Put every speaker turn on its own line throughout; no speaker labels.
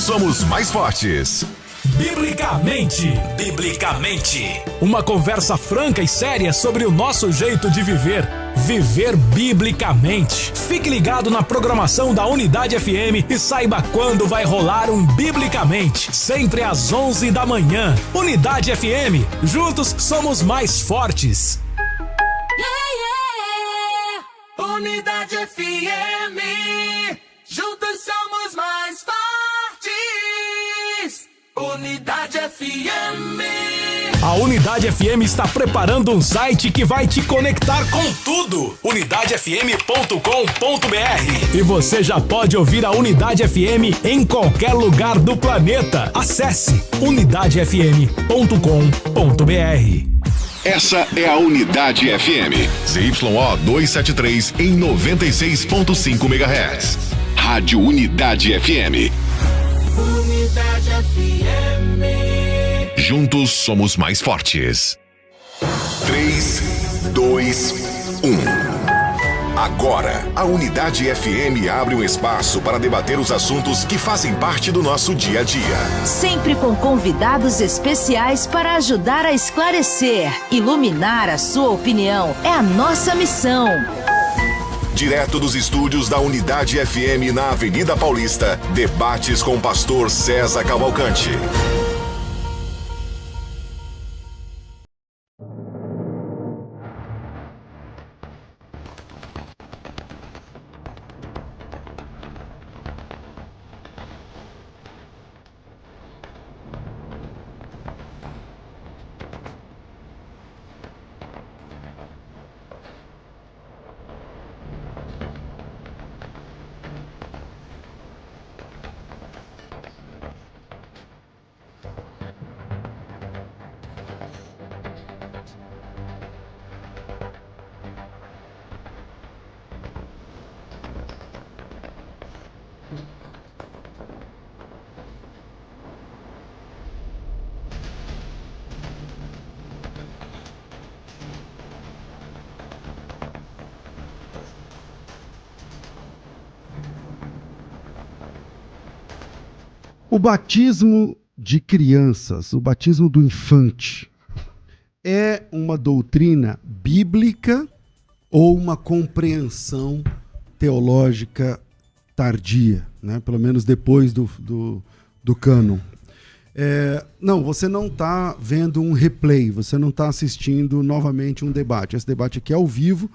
somos mais fortes.
Biblicamente. Uma conversa franca e séria sobre o nosso jeito de viver. Viver biblicamente. Fique ligado na programação da Unidade FM e saiba quando vai rolar um Biblicamente. Sempre às 11 da manhã. Unidade FM. Juntos somos mais fortes.
Unidade FM. Juntos somos mais fortes. Unidade FM.
A Unidade FM está preparando um site que vai te conectar com tudo. unidadefm.com.br. E você já pode ouvir a Unidade FM em qualquer lugar do planeta. Acesse unidadefm.com.br.
Essa é a Unidade FM. ZYO 273 em 96.5 MHz. Rádio Unidade FM.
Unidade FM.
Juntos somos mais fortes. 3, 2, 1. Agora, a Unidade FM abre um espaço para debater os assuntos que fazem parte do nosso dia a dia.
Sempre com convidados especiais para ajudar a esclarecer, iluminar a sua opinião. É a nossa missão.
Direto dos estúdios da Unidade FM na Avenida Paulista, debates com o pastor César Cavalcante.
O batismo de crianças, o batismo do infante, é uma doutrina bíblica ou uma compreensão teológica tardia, né? Pelo menos depois do cânon? Não, você não está vendo um replay, você não está assistindo novamente um debate. Esse debate aqui é ao vivo,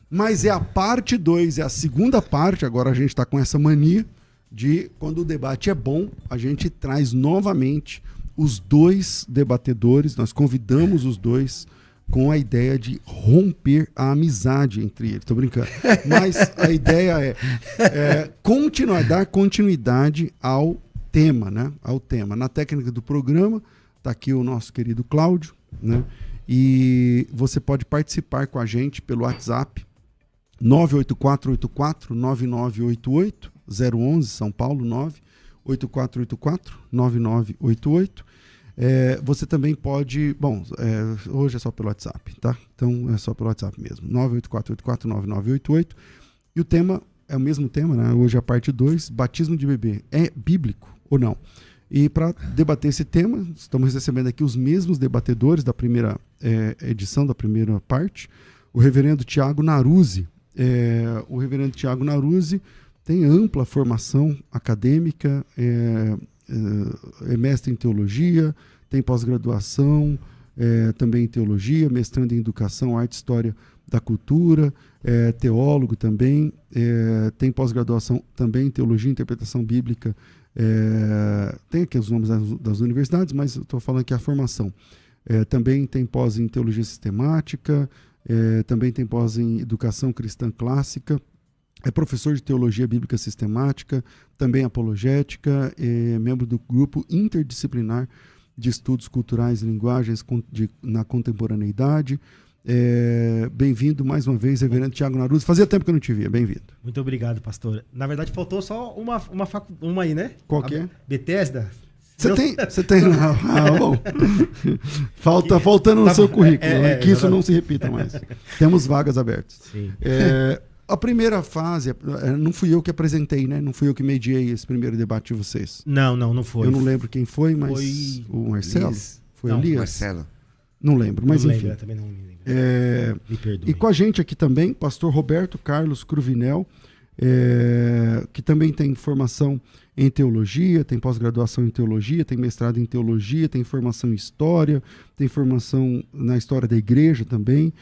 mas é a parte 2, é a segunda parte. Agora a gente está com essa mania de, quando o debate é bom, a gente traz novamente os dois debatedores, nós convidamos os dois com a ideia de romper a amizade entre eles. Estou brincando. Mas a ideia é dar continuidade ao tema, né? Ao tema. Na técnica do programa, está aqui o nosso querido Cláudio, né? E você pode participar com a gente pelo WhatsApp 98484-9988, 011 São Paulo, 98484-9988. Você também pode... hoje é só pelo WhatsApp, tá? Então é só pelo WhatsApp mesmo. 98484-9988. E o tema é o mesmo tema, né? Hoje é a parte 2, batismo de bebê. É bíblico ou não? E para debater esse tema, estamos recebendo aqui os mesmos debatedores da primeira edição, da primeira parte. O reverendo Tiago Naruzzi. O reverendo Tiago Naruzzi tem ampla formação acadêmica, é mestre em teologia, tem pós-graduação também em teologia, mestrando em educação, arte e história da cultura, teólogo também, tem pós-graduação também em teologia e interpretação bíblica. Tem aqui os nomes das universidades, mas eu estou falando aqui a formação. Também tem pós em teologia sistemática, também tem pós em educação cristã clássica. É professor de teologia bíblica sistemática, também apologética, membro do grupo interdisciplinar de estudos culturais e linguagens na contemporaneidade. Bem-vindo mais uma vez, reverendo Tiago Naruzzi. Fazia tempo que eu não te via, bem-vindo.
Muito obrigado, pastor. Na verdade, faltou só uma aí, né?
Qual que é?
Bethesda.
Você tem... bom. Faltando no seu currículo, que isso não se repita mais. Temos vagas abertas.
Sim.
A primeira fase, não fui eu que apresentei, né? Não fui eu que mediei esse primeiro debate de vocês.
Não foi.
Eu não lembro quem foi, mas
Foi
o Marcelo?
Elias.
Foi
Não,
Elias?
Marcelo.
Não lembro, mas
não
enfim.
lembro, também não me lembro. Me perdoe.
E com a gente aqui também, pastor Roberto Carlos Cruvinel, que também tem formação em teologia, tem pós-graduação em teologia, tem mestrado em teologia, tem formação em história, tem formação na história da igreja também,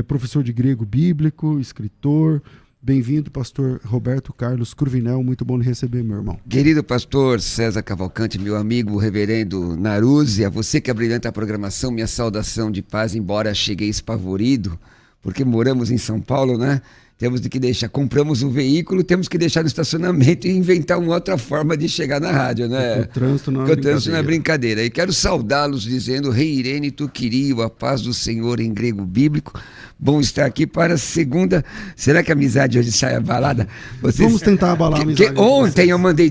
professor de grego bíblico, escritor. Bem-vindo, pastor Roberto Carlos Cruvinel, muito bom lhe receber, meu irmão.
Querido pastor César Cavalcante, meu amigo reverendo Naruzzi, a você que abrilhanta a programação, minha saudação de paz, embora cheguei espavorido, porque moramos em São Paulo, né? Temos de que deixar, compramos um veículo, temos que deixar no estacionamento e inventar uma outra forma de chegar na rádio, né?
O trânsito não é
Porque o trânsito não é brincadeira. E quero saudá-los dizendo, Rei Irene, tu queria a paz do Senhor em grego bíblico. Bom estar aqui para a segunda. Será que a amizade hoje sai abalada?
Vamos tentar abalar a amizade.
Ontem eu mandei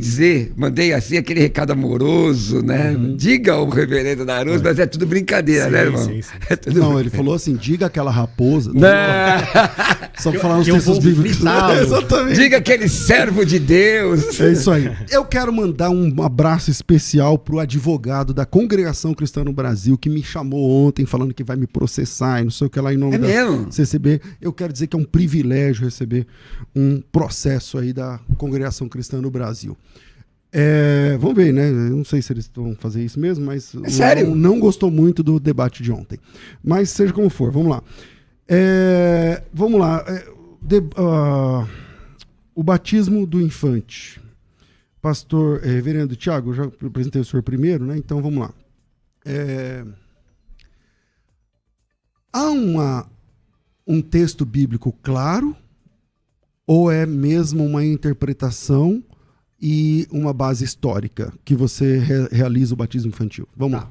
assim aquele recado amoroso, né? Diga ao reverendo Naruz, mas é tudo brincadeira, né, irmão?
Sim.
É tudo
Não, ele falou assim, diga aquela raposa.
Não.
Só para falar uns
que eu
textos
vou
bíblicos.
fritá-lo.
Exatamente.
Diga aquele servo de Deus.
É isso aí. Eu quero mandar um abraço especial pro advogado da Congregação Cristã no Brasil, que me chamou ontem falando que vai me processar e não sei o que lá em nome
É
da
mesmo?
CCB. Eu quero dizer que é um privilégio receber um processo aí da Congregação Cristã no Brasil. Vamos ver, né? Eu não sei se eles vão fazer isso mesmo, mas
sério?
Não gostou muito do debate de ontem. Mas seja como for, vamos lá. Vamos lá. O batismo do infante. Pastor reverendo Tiago, eu já apresentei o senhor primeiro, né? Então vamos lá. Há um texto bíblico claro ou é mesmo uma interpretação e uma base histórica que você realiza o batismo infantil? Vamos lá.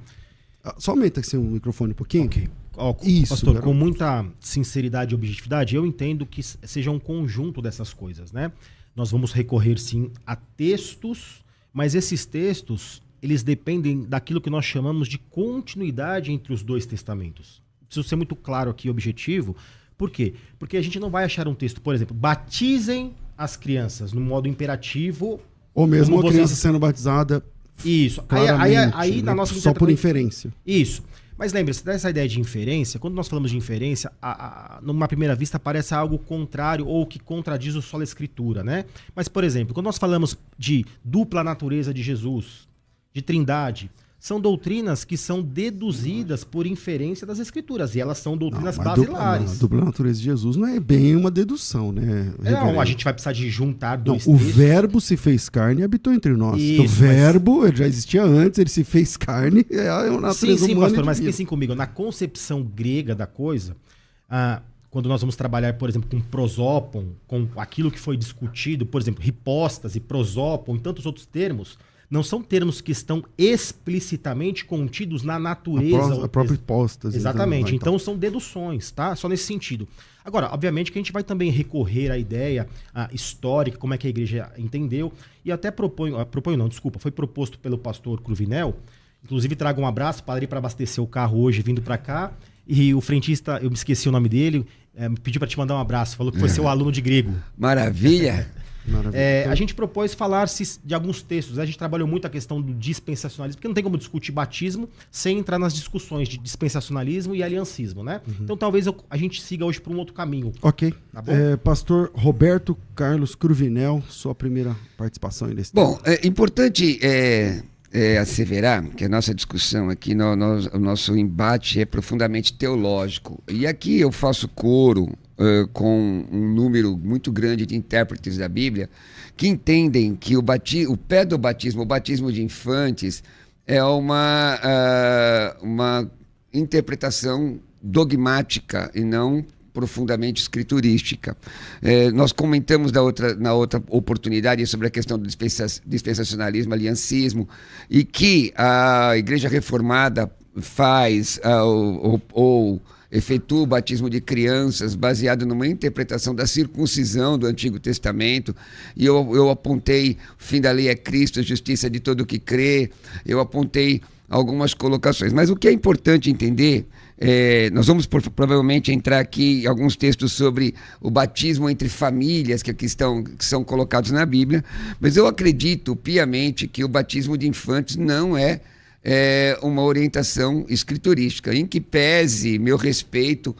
Só aumenta aqui o microfone um pouquinho.
Ok.
Isso,
pastor,
garoto.
com muita sinceridade e objetividade, eu entendo que seja um conjunto dessas coisas, né? Nós vamos recorrer, sim, a textos, mas esses textos, eles dependem daquilo que nós chamamos de continuidade entre os dois testamentos. Preciso ser muito claro aqui, objetivo. Por quê? Porque a gente não vai achar um texto, por exemplo, batizem as crianças no modo imperativo.
Ou mesmo
como
a criança
vocês...
sendo batizada.
Isso.
Claramente,
Aí na
né?
nossa
Só por inferência.
Isso. Mas lembre-se, dessa ideia de inferência, quando nós falamos de inferência, numa primeira vista parece algo contrário ou que contradiz o solo escritura, né? Mas, por exemplo, quando nós falamos de dupla natureza de Jesus, de trindade, são doutrinas que são deduzidas por inferência das escrituras, e elas são doutrinas basilares.
A dupla natureza de Jesus não é bem uma dedução, né?
Não, a gente vai precisar de juntar dois
o
textos.
verbo se fez carne e habitou entre nós.
Isso,
o verbo, ele já existia antes, ele se fez carne, é uma natureza
sim,
humana.
pastor, mas pensem comigo, na concepção grega da coisa, quando nós vamos trabalhar, por exemplo, com prosópon, com aquilo que foi discutido, por exemplo, hipóstase, prosópon e tantos outros termos, não são termos que estão explicitamente contidos na natureza.
A própria hipóstase.
Exatamente. Então são deduções, tá? Só nesse sentido. Agora, obviamente que a gente vai também recorrer à ideia histórica, como é que a igreja entendeu, e até foi proposto pelo pastor Cruvinel. Inclusive, trago um abraço para ir para abastecer o carro hoje, vindo para cá. E o frentista, eu me esqueci o nome dele, me pediu para te mandar um abraço. Falou que foi seu aluno de grego.
Maravilha.
A gente propôs falar de alguns textos. A gente trabalhou muito a questão do dispensacionalismo, porque não tem como discutir batismo sem entrar nas discussões de dispensacionalismo e aliancismo, né? Então talvez a gente siga hoje por um outro caminho.
Ok.
Tá bom?
Pastor Roberto Carlos Cruvinel, sua primeira participação nesse tema.
Bom, é importante asseverar que a nossa discussão aqui, o nosso embate é profundamente teológico. E aqui eu faço coro com um número muito grande de intérpretes da Bíblia que entendem que o pé do batismo, o batismo de infantes, é uma interpretação dogmática e não profundamente escriturística. Nós comentamos na outra oportunidade sobre a questão do dispensacionalismo, aliancismo, e que a Igreja Reformada faz ou efetua o batismo de crianças baseado numa interpretação da circuncisão do Antigo Testamento, e eu apontei: o fim da lei é Cristo, a justiça de todo o que crê. Eu apontei algumas colocações. Mas o que é importante entender, nós vamos provavelmente entrar aqui em alguns textos sobre o batismo entre famílias que são colocados na Bíblia, mas eu acredito piamente que o batismo de infantes não é uma orientação escriturística, em que pese meu respeito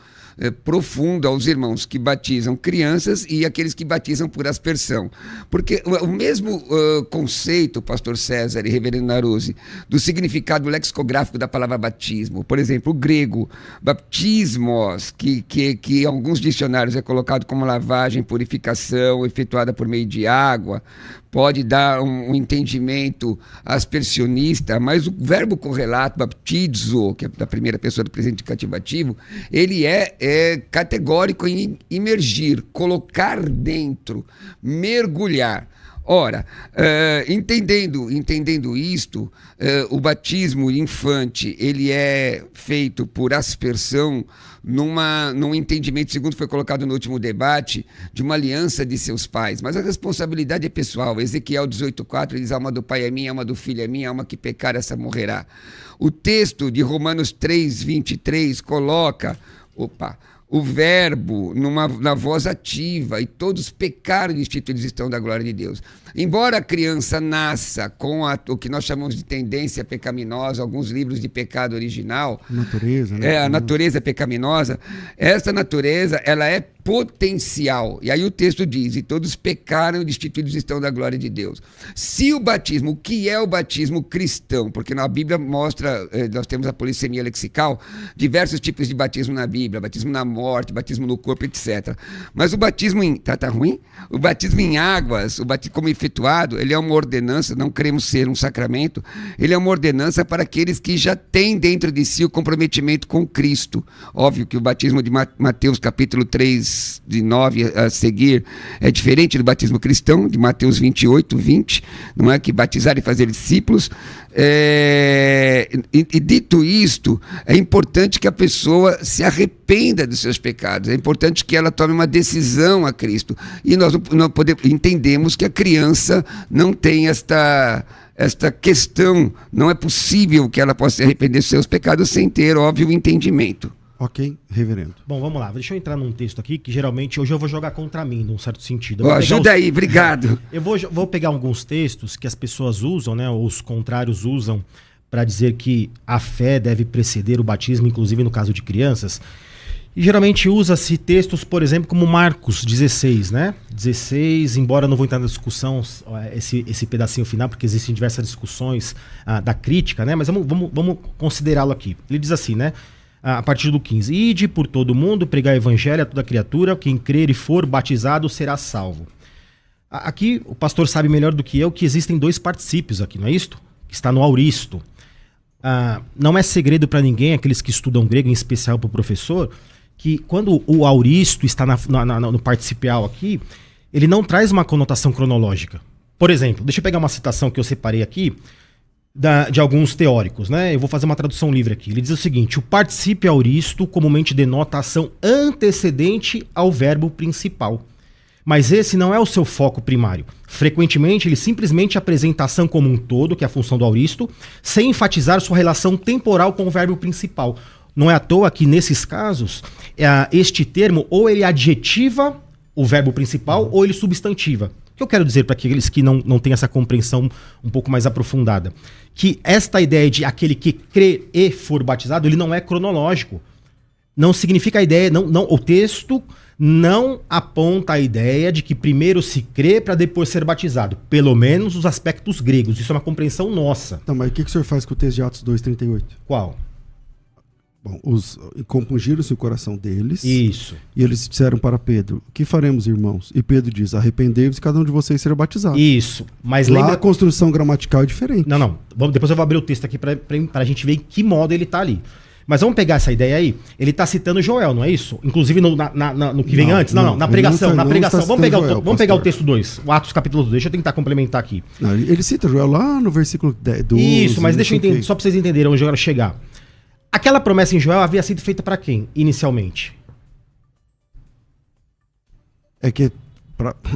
profundo aos irmãos que batizam crianças e aqueles que batizam por aspersão. Porque o mesmo conceito, pastor César e reverendo Naruse, do significado lexicográfico da palavra batismo, por exemplo, o grego baptismos, que em alguns dicionários é colocado como lavagem, purificação, efetuada por meio de água, pode dar um entendimento aspersionista, mas o verbo correlato, baptizo, que é da primeira pessoa do presente indicativo, ele é categórico em imergir, colocar dentro, mergulhar. Ora, entendendo isto, o batismo infante, ele é feito por aspersão num entendimento, segundo foi colocado no último debate, de uma aliança de seus pais. Mas a responsabilidade é pessoal. Ezequiel 18,4 diz: a alma do pai é minha, a alma do filho é minha, a alma que pecar, essa morrerá. O texto de Romanos 3,23 coloca o verbo na voz ativa, e todos pecaram e destituídos estão da glória de Deus. Embora a criança nasça com o que nós chamamos de tendência pecaminosa, alguns livros de pecado original,
natureza, né?
A natureza pecaminosa, essa natureza, ela é potencial. E aí o texto diz: e todos pecaram e destituídos estão da glória de Deus. Se o batismo, o que é o batismo cristão? Porque na Bíblia mostra, nós temos a polissemia lexical, diversos tipos de batismo na Bíblia, batismo na morte, batismo no corpo, etc. Mas o batismo tá ruim? O batismo em águas, o batismo como efetuado, ele é uma ordenança, não queremos ser um sacramento, ele é uma ordenança para aqueles que já têm dentro de si o comprometimento com Cristo. Óbvio que o batismo de Mateus capítulo 3, de 9 a seguir, é diferente do batismo cristão, de Mateus 28, 20, não é? Que batizar e fazer discípulos. E dito isto, é importante que a pessoa se arrependa dos seus pecados, é importante que ela tome uma decisão a Cristo. E nós não entendemos que a criança não tem esta questão, não é possível que ela possa se arrepender dos seus pecados sem ter, óbvio, entendimento.
Ok, reverendo.
Bom, vamos lá. Deixa eu entrar num texto aqui que geralmente hoje eu vou jogar contra mim, num certo sentido.
Ajuda aí, obrigado.
Eu vou pegar alguns textos que as pessoas usam, né? Ou os contrários usam para dizer que a fé deve preceder o batismo, inclusive no caso de crianças. E geralmente usa-se textos, por exemplo, como Marcos 16, né? 16, embora não vou entrar na discussão, esse pedacinho final, porque existem diversas discussões da crítica, né? Mas vamos considerá-lo aqui. Ele diz assim, né? A partir do 15, ide por todo mundo, pregar o evangelho a toda criatura, quem crer e for batizado será salvo. Aqui o pastor sabe melhor do que eu que existem dois particípios aqui, não é isto? Que está no auristo. Não é segredo para ninguém, aqueles que estudam grego, em especial para o professor, que quando o auristo está no participial aqui, ele não traz uma conotação cronológica. Por exemplo, deixa eu pegar uma citação que eu separei aqui, de alguns teóricos, né? Eu vou fazer uma tradução livre aqui. Ele diz o seguinte: o particípio auristo comumente denota a ação antecedente ao verbo principal. Mas esse não é o seu foco primário. Frequentemente, ele simplesmente apresenta a ação como um todo, que é a função do auristo, sem enfatizar sua relação temporal com o verbo principal. Não é à toa que, nesses casos, este termo ou ele adjetiva o verbo principal ou ele substantiva. O que eu quero dizer para aqueles que não têm essa compreensão um pouco mais aprofundada? Que esta ideia de aquele que crê e for batizado, ele não é cronológico. Não significa a ideia, o texto não aponta a ideia de que primeiro se crê para depois ser batizado. Pelo menos os aspectos gregos. Isso é uma compreensão nossa.
Então, mas o que o senhor faz com o texto de Atos 2,38?
Qual?
Bom, compungiram-se o coração deles.
Isso.
E eles disseram para Pedro: o que faremos, irmãos? E Pedro diz: arrependei-vos e cada um de vocês será batizado.
Isso. Mas
lá a construção gramatical é diferente.
Não. Depois eu vou abrir o texto aqui para a gente ver em que modo ele está ali. Mas vamos pegar essa ideia aí. Ele está citando Joel, não é isso? Inclusive no que vem antes? Não, na pregação. Vamos pegar o texto 2, o Atos capítulo 2. Deixa eu tentar complementar aqui.
Não, ele cita Joel lá no versículo 12.
Isso, mas deixa eu entender, só para vocês entenderem onde eu quero chegar. Aquela promessa em Joel havia sido feita para quem, inicialmente?
É que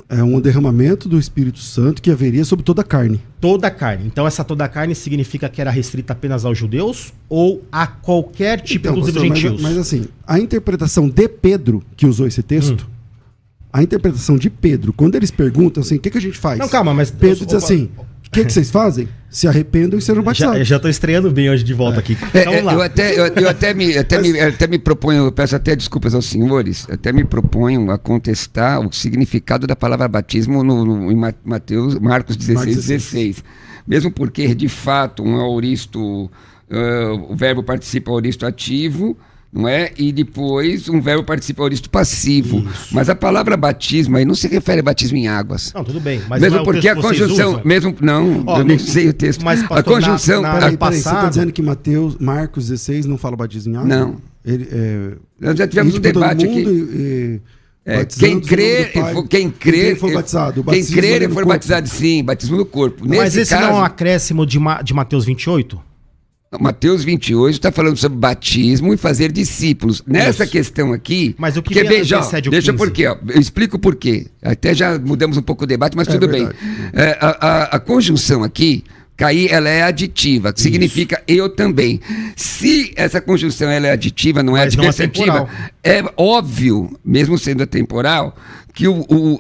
É um derramamento do Espírito Santo que haveria sobre toda a carne.
Toda a carne. Então essa toda a carne significa que era restrita apenas aos judeus ou a qualquer tipo,
Então,
inclusive
pastor,
gentios?
mas assim, a interpretação de Pedro, que usou esse texto, a interpretação de Pedro, quando eles perguntam assim, o que a gente faz?
Não, calma, mas...
Pedro diz assim, o que vocês fazem? Se arrependam e sejam batizados.
Já tô estreando bem hoje de volta aqui. Então, vamos lá.
Eu até me proponho, eu peço até desculpas aos senhores, até me proponho a contestar o significado da palavra batismo em Marcos 16. Mesmo porque, de fato, um aoristo, o verbo participa aoristo ativo, não é? E depois um verbo participa aoristo passivo.
Isso.
Mas a palavra batismo aí não se refere a batismo em águas.
Não, tudo bem. Mas
Mesmo
não é
porque a
o texto que vocês
conjunção,
usam?
eu não sei o texto.
Mas, pastor,
a conjunção,
na-
Peraí, você está
passado-
dizendo que Marcos 16 não fala batismo em água?
Não.
Ele,
Nós já tivemos um
ir pra todo
debate
mundo
aqui.
batizando
Quem
no nome
crer,
do Pai,
quem crer,
for batizado. O
quem
batismo
crer
é
e
no
for
corpo.
batizado, sim, batismo no corpo.
Mas
Nesse
esse
caso,
não é um acréscimo de Mateus 28?
Mateus 28 está falando sobre batismo e fazer discípulos. Nessa
Isso.
questão aqui,
Mas o que
porque, veja,
antecede o
deixa
15?
por quê, ó, eu explico por quê. Até já mudamos um pouco o debate, mas tudo bem.
verdade.
A conjunção aqui, cair, ela é aditiva, que significa eu também. Se essa conjunção ela é aditiva, não é
Mas não é
adversativa, é óbvio, mesmo sendo atemporal, que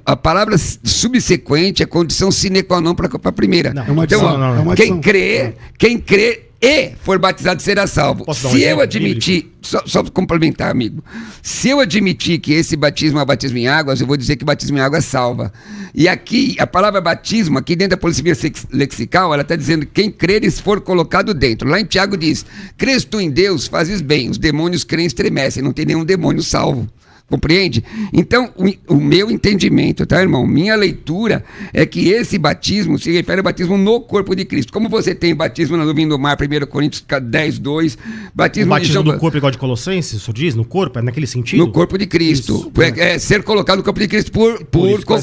a palavra subsequente é condição sine qua non para a primeira.
Não,
é uma
Então,
adição,
ó,
é uma
quem
adição.
crê e for batizado será salvo.
Posso dar um
Se eu
exemplo
admitir, só para complementar, amigo, se eu admitir que esse batismo é batismo em águas, eu vou dizer que batismo em água salva. E aqui, a palavra batismo, aqui dentro da policia lexical, ela está dizendo quem crer e for colocado dentro. Lá em Tiago diz, crês tu em Deus, fazes bem, os demônios creem e estremecem, não tem nenhum demônio salvo. Compreende? Então, o meu entendimento, tá, irmão? Minha leitura é que esse batismo se refere ao batismo no corpo de Cristo. Como você tem batismo na nuvem do mar, 1 Coríntios 10, 2,
O
batismo
batismo
de
do corpo igual de Colossenses, o senhor diz? No corpo? É naquele sentido?
no corpo de Cristo. É ser colocado no corpo de Cristo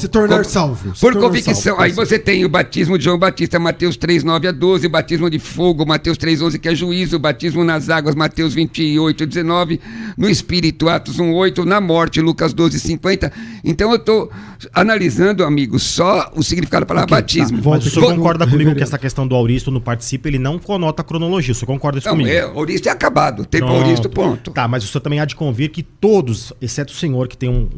se tornar salvo. Se
Por
tornar
convicção.
salvo.
Aí você tem o batismo de João Batista, Mateus 3, 9 a 12, batismo de fogo, Mateus 3, 11, que é juízo, batismo nas águas, Mateus 28, 19, no Espírito, Atos 1, 8, na morte, Lucas 12, 50. Então eu estou analisando, amigo, só o significado da palavra batismo.
tá.
Mas o senhor
Volta
concorda
aqui,
comigo que
reverendo.
essa questão do auristo no participa, ele não conota a cronologia. O senhor concorda isso
Não,
comigo?
Ouristo é acabado. Tem
Pronto.
Ouristo, ponto.
Tá, mas o senhor também há de convir que todos, exceto o senhor, que tem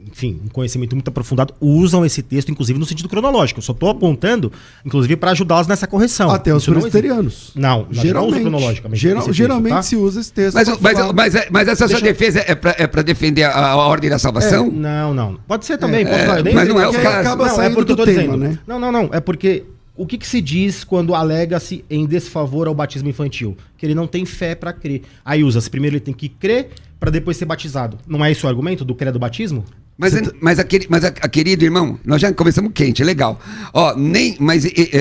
enfim, um conhecimento muito aprofundado, usam esse texto, inclusive no sentido cronológico. Eu só estou apontando, inclusive, para ajudá-los nessa correção.
Até os
Isso não
presbiterianos.
Não, não usa cronologicamente. esse texto,
Geralmente
tá?
se usa esse texto.
Mas,
pra falar-
mas essa sua defesa é para defender a ordem da salvação?
Não. Pode ser também. pode falar.
mas não é o
porque-
caso.
Acaba
Não,
saindo
porque eu
do
tô
tema,
dizendo.
né?
Não. É porque o que se diz quando alega-se em desfavor ao batismo infantil? Que ele não tem fé para crer. Aí usa-se primeiro ele tem que crer para depois ser batizado. Não é esse o argumento do credo batismo?
Querido irmão, nós já começamos quente, legal. Ó,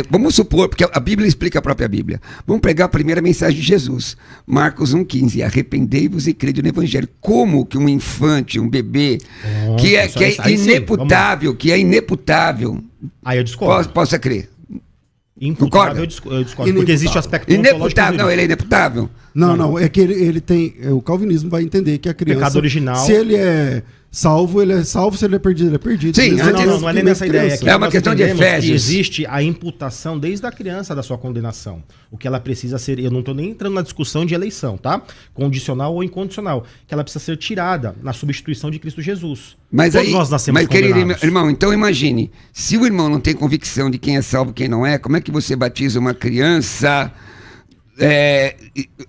vamos supor, porque a Bíblia explica a própria Bíblia. Vamos pegar a primeira mensagem de Jesus, Marcos 1,15. Arrependei-vos e crede no Evangelho. Como que um infante, um bebê, que é ineputável,
Aí eu discordo.
possa crer?
Imputável,
Concorda?
eu discordo. Porque existe o aspecto
Ineputável, não, ele é ineputável.
Não, é que ele tem. O calvinismo vai entender que a criança.
Pecado original.
Se ele é salvo, ele é salvo. Se ele é perdido, ele é perdido.
Sim,
Mesmo
Não é nem nessa ideia.
criança.
É uma
nós
questão de
entendemos que
Efésios.
existe a imputação desde a criança da sua condenação. O que ela precisa ser, eu não estou nem entrando na discussão de eleição, tá? Condicional ou incondicional. Que ela precisa ser tirada na substituição de Cristo Jesus.
Mas
Todos
aí,
nós nascemos
querido
condenados.
irmão, então imagine, se o irmão não tem convicção de quem é salvo e quem não é, como é que você batiza uma criança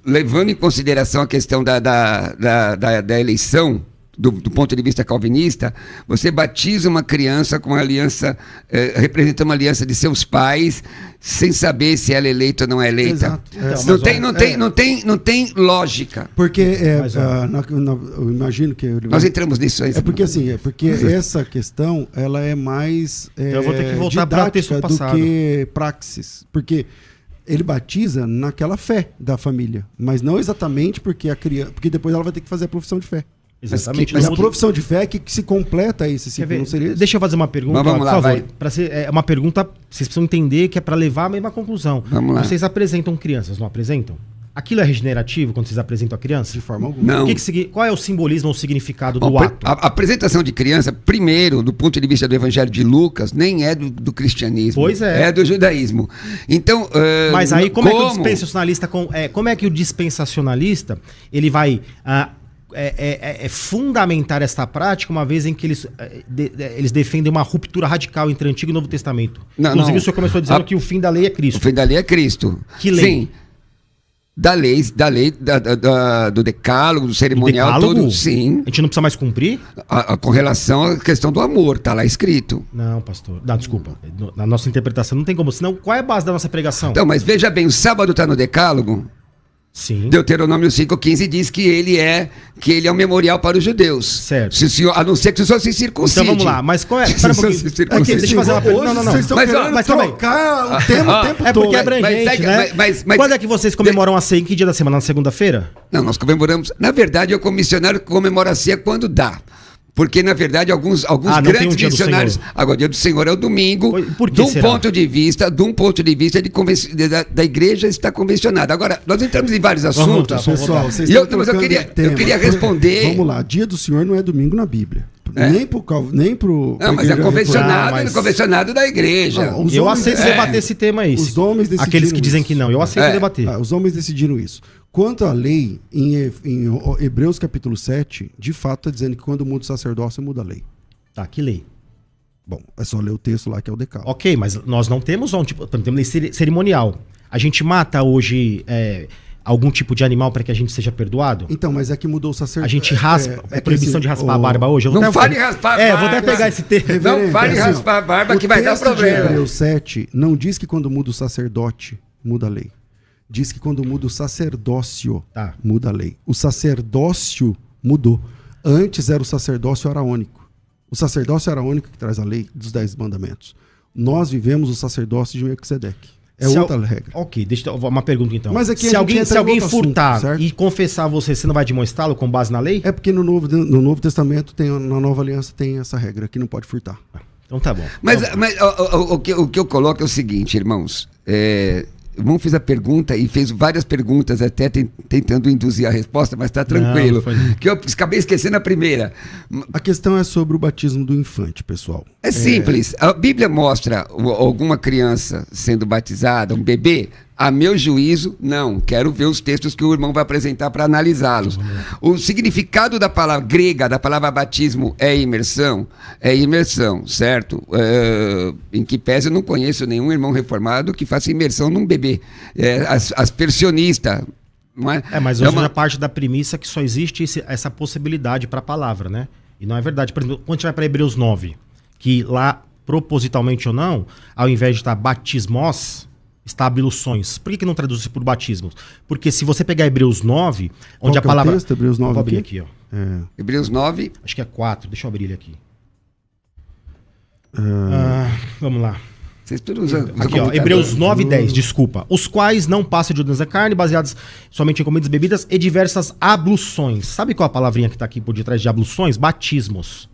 levando em consideração a questão da eleição, do ponto de vista calvinista? Você batiza uma criança com uma aliança, representa uma aliança de seus pais, sem saber se ela é eleita ou não é eleita.
Exato.
Não tem lógica.
Porque
Mas,
eu imagino que
Nós entramos nisso aí.
porque essa questão ela é mais
eu vou ter que voltar para o texto
didática
passado.
do que praxis, porque ele batiza naquela fé da família, mas não exatamente porque a criança, porque depois ela vai ter que fazer a profissão de fé.
Exatamente.
Mas
Eu
a
vou-
profissão de fé é que se completa esse
Quer
ciclo,
ver?
não seria isso?
Deixa eu fazer uma pergunta,
Mas vamos
por
lá,
favor.
vai.
Pra ser, uma pergunta, vocês precisam entender que é para levar a mesma conclusão.
Vamos lá.
Vocês apresentam crianças, não apresentam? Aquilo é regenerativo quando vocês apresentam a criança?
De forma alguma.
Não.
Qual é o simbolismo ou o significado do
Bom,
ato?
a apresentação de criança, primeiro, do ponto de vista do Evangelho de Lucas, nem é do cristianismo.
Pois é.
É do judaísmo. Então,
Mas aí como é que o dispensacionalista, como é que o dispensacionalista ele vai fundamentar esta prática, uma vez em que eles defendem uma ruptura radical entre Antigo e Novo Testamento? Inclusive, o senhor começou dizendo que o fim da lei é Cristo.
O fim da lei é Cristo.
Que lei?
Sim. Da lei do decálogo, do cerimonial,
Decálogo?
todo. Sim.
A gente não precisa mais cumprir?
Com relação à questão do amor, tá lá escrito.
Não, pastor. Não, desculpa. Na nossa interpretação não tem como. Senão, qual é a base da nossa pregação?
Então, mas veja bem, o sábado está no decálogo.
Sim.
Deuteronômio 5,15 diz que ele é um memorial para os judeus.
Certo.
Se o senhor, a não ser que o senhor se circuncide.
Então vamos lá, mas qual é?
Se
Espera um
o senhor
pouquinho.
se circuncide.
Deixa eu fazer uma pergunta. Não.
Vocês estão
Mas, ó,
querendo
mas calma aí.
trocar o tema o tempo
É
todo.
porque é abrangente, né?
mas-
Quando é que vocês comemoram a ceia? Em que dia da semana? Na segunda-feira?
Não, nós comemoramos. Na verdade, o comissionário comemora a ceia quando dá. Porque, na verdade, alguns
não tem
grandes
um dia do
missionários.
Senhor.
Agora, o dia do Senhor é o domingo.
Por que
de um
será?
ponto de vista da igreja está convencionada. Agora, nós entramos em vários assuntos.
Pessoal, vocês
E
estão
mas eu
trocando
queria,
de tema.
eu queria responder.
Vamos lá, dia do Senhor não é domingo na Bíblia.
É?
Nem pro
Não, mas é convencionado,
mas-
convencionado da igreja.
Não, os
Eu
homens-
aceito debater esse tema aí.
Os homens decidiram
Aqueles que dizem
isso.
que não. Eu aceito
É.
debater.
Os homens decidiram isso. Quanto à lei, em Hebreus capítulo 7, de fato está dizendo que quando muda o sacerdócio, muda a lei.
Tá, que lei?
Bom, é só ler o texto lá que é o decálogo.
Ok, mas nós não temos temos lei cerimonial. A gente mata hoje algum tipo de animal para que a gente seja perdoado?
Então, mas é que mudou o sacerdócio.
A gente raspa. É proibição de raspar a barba hoje? Eu
Não
vou até-
fale raspar a
É, eu vou até
barba.
pegar esse termo.
Não fale raspar a barba que vai dar
O texto
problema.
de Hebreus 7 não diz que quando muda o sacerdote, muda a lei. Diz que quando muda o sacerdócio,
Tá.
muda a lei. O sacerdócio mudou. Antes era o sacerdócio araônico. O sacerdócio araônico que traz a lei dos 10 mandamentos. Nós vivemos o sacerdócio de Melquisedeque. É
Se
outra regra.
Ok, deixa eu uma pergunta então.
Mas aqui a
se
gente entra
se
em
alguém
outro assunto,
furtar
certo?
e confessar você não vai demonstrá-lo com base na lei?
É porque no Novo Testamento, na Nova Aliança, tem essa regra que não pode furtar.
Então tá bom.
Mas o que eu coloco é o seguinte, irmãos. O irmão fez a pergunta e fez várias perguntas, até tentando induzir a resposta, mas está tranquilo.
Não foi-
Que eu acabei esquecendo a primeira.
A questão é sobre o batismo do infante, pessoal.
É simples. A Bíblia mostra alguma criança sendo batizada, um bebê. A meu juízo, não. Quero ver os textos que o irmão vai apresentar para analisá-los. O significado da palavra grega, da palavra batismo, é imersão, certo? Em que pese eu não conheço nenhum irmão reformado que faça imersão num bebê. Aspersionista. Não é?
Mas
É
hoje
uma-
é parte da premissa que só existe essa possibilidade para a palavra, né? E não é verdade. Por exemplo, quando a gente vai para Hebreus 9, que lá, propositalmente ou não, ao invés de estar batismos, está abluções. Por que não traduz por batismos? Porque se você pegar Hebreus 9,
Qual
onde
que
a
é o
palavra...
texto? Hebreus 9
Vou abrir
aqui?
aqui, ó.
Hebreus 9.
Acho que é 4. Deixa eu abrir ele aqui.
Ah,
Vamos lá.
Vocês todos usam
Aqui, ó,
computador?
Hebreus 9 e 10, desculpa. Os quais não passam de ordenanças da carne, baseadas somente em comidas e bebidas e diversas abluções. Sabe qual a palavrinha que está aqui por detrás de abluções? Batismos.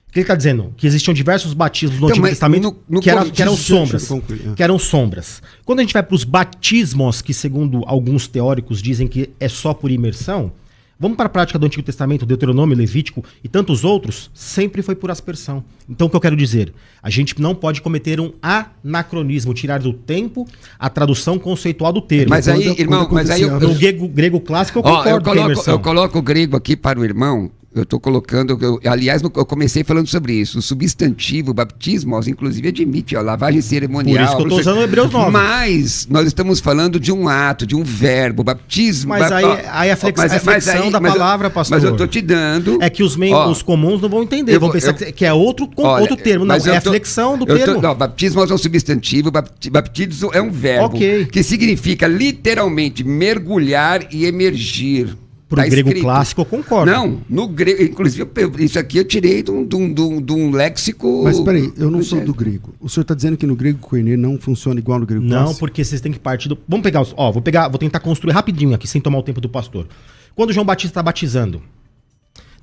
O que ele está dizendo? Que existiam diversos batismos no
Então,
Antigo
mas
Testamento
no
que eram
deixa eu
sombras.
concluir,
Que eram sombras. Quando a gente vai para os batismos, que segundo alguns teóricos dizem que é só por imersão, vamos para a prática do Antigo Testamento, Deuteronômio, Levítico e tantos outros, sempre foi por aspersão. Então o que eu quero dizer? A gente não pode cometer um anacronismo, tirar do tempo a tradução conceitual do termo.
Mas aí,
Quando
irmão, mas aí
acontecia-
No grego clássico eu
Ó,
concordo com a imersão.
eu coloco o grego aqui para o irmão. Eu estou colocando, aliás, eu comecei falando sobre isso. O substantivo batismos, inclusive, admite lavagem cerimonial.
Por isso que eu estou usando o Hebreus 9.
Mas nós estamos falando de um ato, de um verbo, batismo.
Mas aí a flexão da palavra, pastor.
Mas eu estou te dando.
É que os membros comuns não vão entender, vão pensar que é outro termo. Não,
mas
é
eu
a flexão do
eu
termo.
Não, batismos é um substantivo, baptizo é um verbo.
Ok.
Que significa literalmente mergulhar e emergir.
Pro
Tá
grego
escrito.
clássico eu concordo.
Não, no grego, inclusive, isso aqui eu tirei de um léxico.
Mas peraí, eu não sou do grego. O senhor está dizendo que no grego koiné não funciona igual no grego
Não,
clássico?
porque vocês têm que partir do... Vamos pegar os... Ó, vou tentar construir rapidinho aqui, sem tomar o tempo do pastor. Quando João Batista está batizando,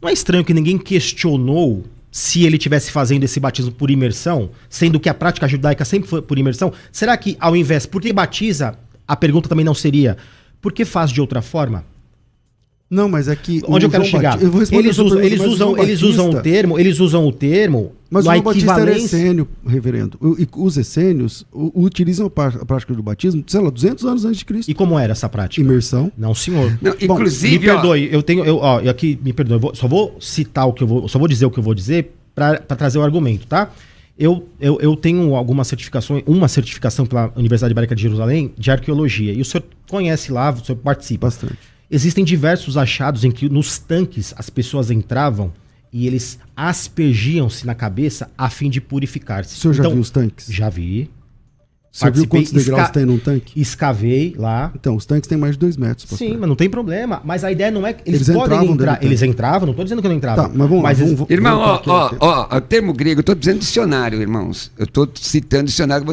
não é estranho que ninguém questionou se ele estivesse fazendo esse batismo por imersão, sendo que a prática judaica sempre foi por imersão? Será que, ao invés, por que batiza, a pergunta também não seria... Por que faz de outra forma?
Não, mas é que...
Onde eu quero chegar?
Eu vou responder
Eles usam o termo
Mas o
na
João Batista era
equivalência...
essênio, reverendo. E os essênios utilizam a prática do batismo, sei lá, 200 anos antes de Cristo.
E como era essa prática?
Imersão.
Não, senhor.
Não, inclusive,
Me perdoe, me perdoe, só vou citar só vou dizer o que eu vou dizer para trazer o argumento, tá? Eu tenho algumas certificações, uma certificação pela Universidade Hebraica de Jerusalém de arqueologia, e o senhor conhece lá, o senhor participa.
Bastante.
Existem diversos achados em que nos tanques as pessoas entravam e eles aspergiam-se na cabeça a fim de purificar-se.
O senhor já viu os tanques?
Já vi.
Você viu quantos degraus tem num tanque?
Escavei lá.
Então, os tanques têm mais de 2 metros. Pastor.
Sim, mas não tem problema. Mas a ideia não é que eles podem
entravam
entrar. Eles entravam, não estou dizendo que não entravam.
Tá, mas vamos lá.
Irmão, o termo grego, eu estou dizendo dicionário, irmãos. Eu estou citando dicionário,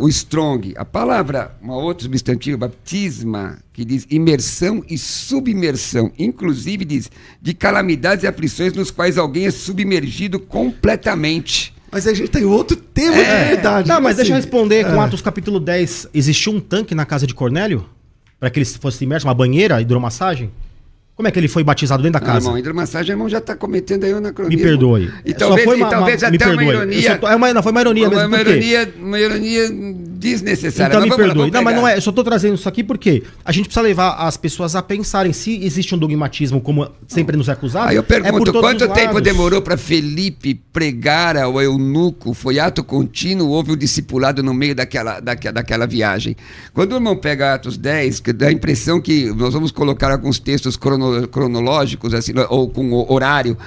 o strong. A palavra, uma outra substantivo, baptisma, que diz imersão e submersão. Inclusive diz de calamidades e aflições nos quais alguém é submergido completamente.
Mas a gente tem outro tema de verdade.
Não, mas deixa eu responder com Atos capítulo 10. Existiu um tanque na casa de Cornélio? Para que ele fosse imerso, uma banheira, hidromassagem? Como é que ele foi batizado dentro da casa?
Irmão, hidromassagem, irmão, já está cometendo aí o anacronismo.
Me perdoe.
E talvez até uma ironia.
Foi uma ironia mesmo.
Uma ironia desnecessária.
Então me perdoe. Não, mas não é. Eu só estou trazendo isso aqui porque a gente precisa levar as pessoas a pensarem se existe um dogmatismo, como sempre nos é acusado.
Aí eu pergunto, quanto tempo demorou para Felipe pregar ao eunuco? Foi ato contínuo, houve o discipulado no meio daquela viagem. Quando o irmão pega Atos 10, dá a impressão que nós vamos colocar alguns textos cronológicos, assim, ou com horário.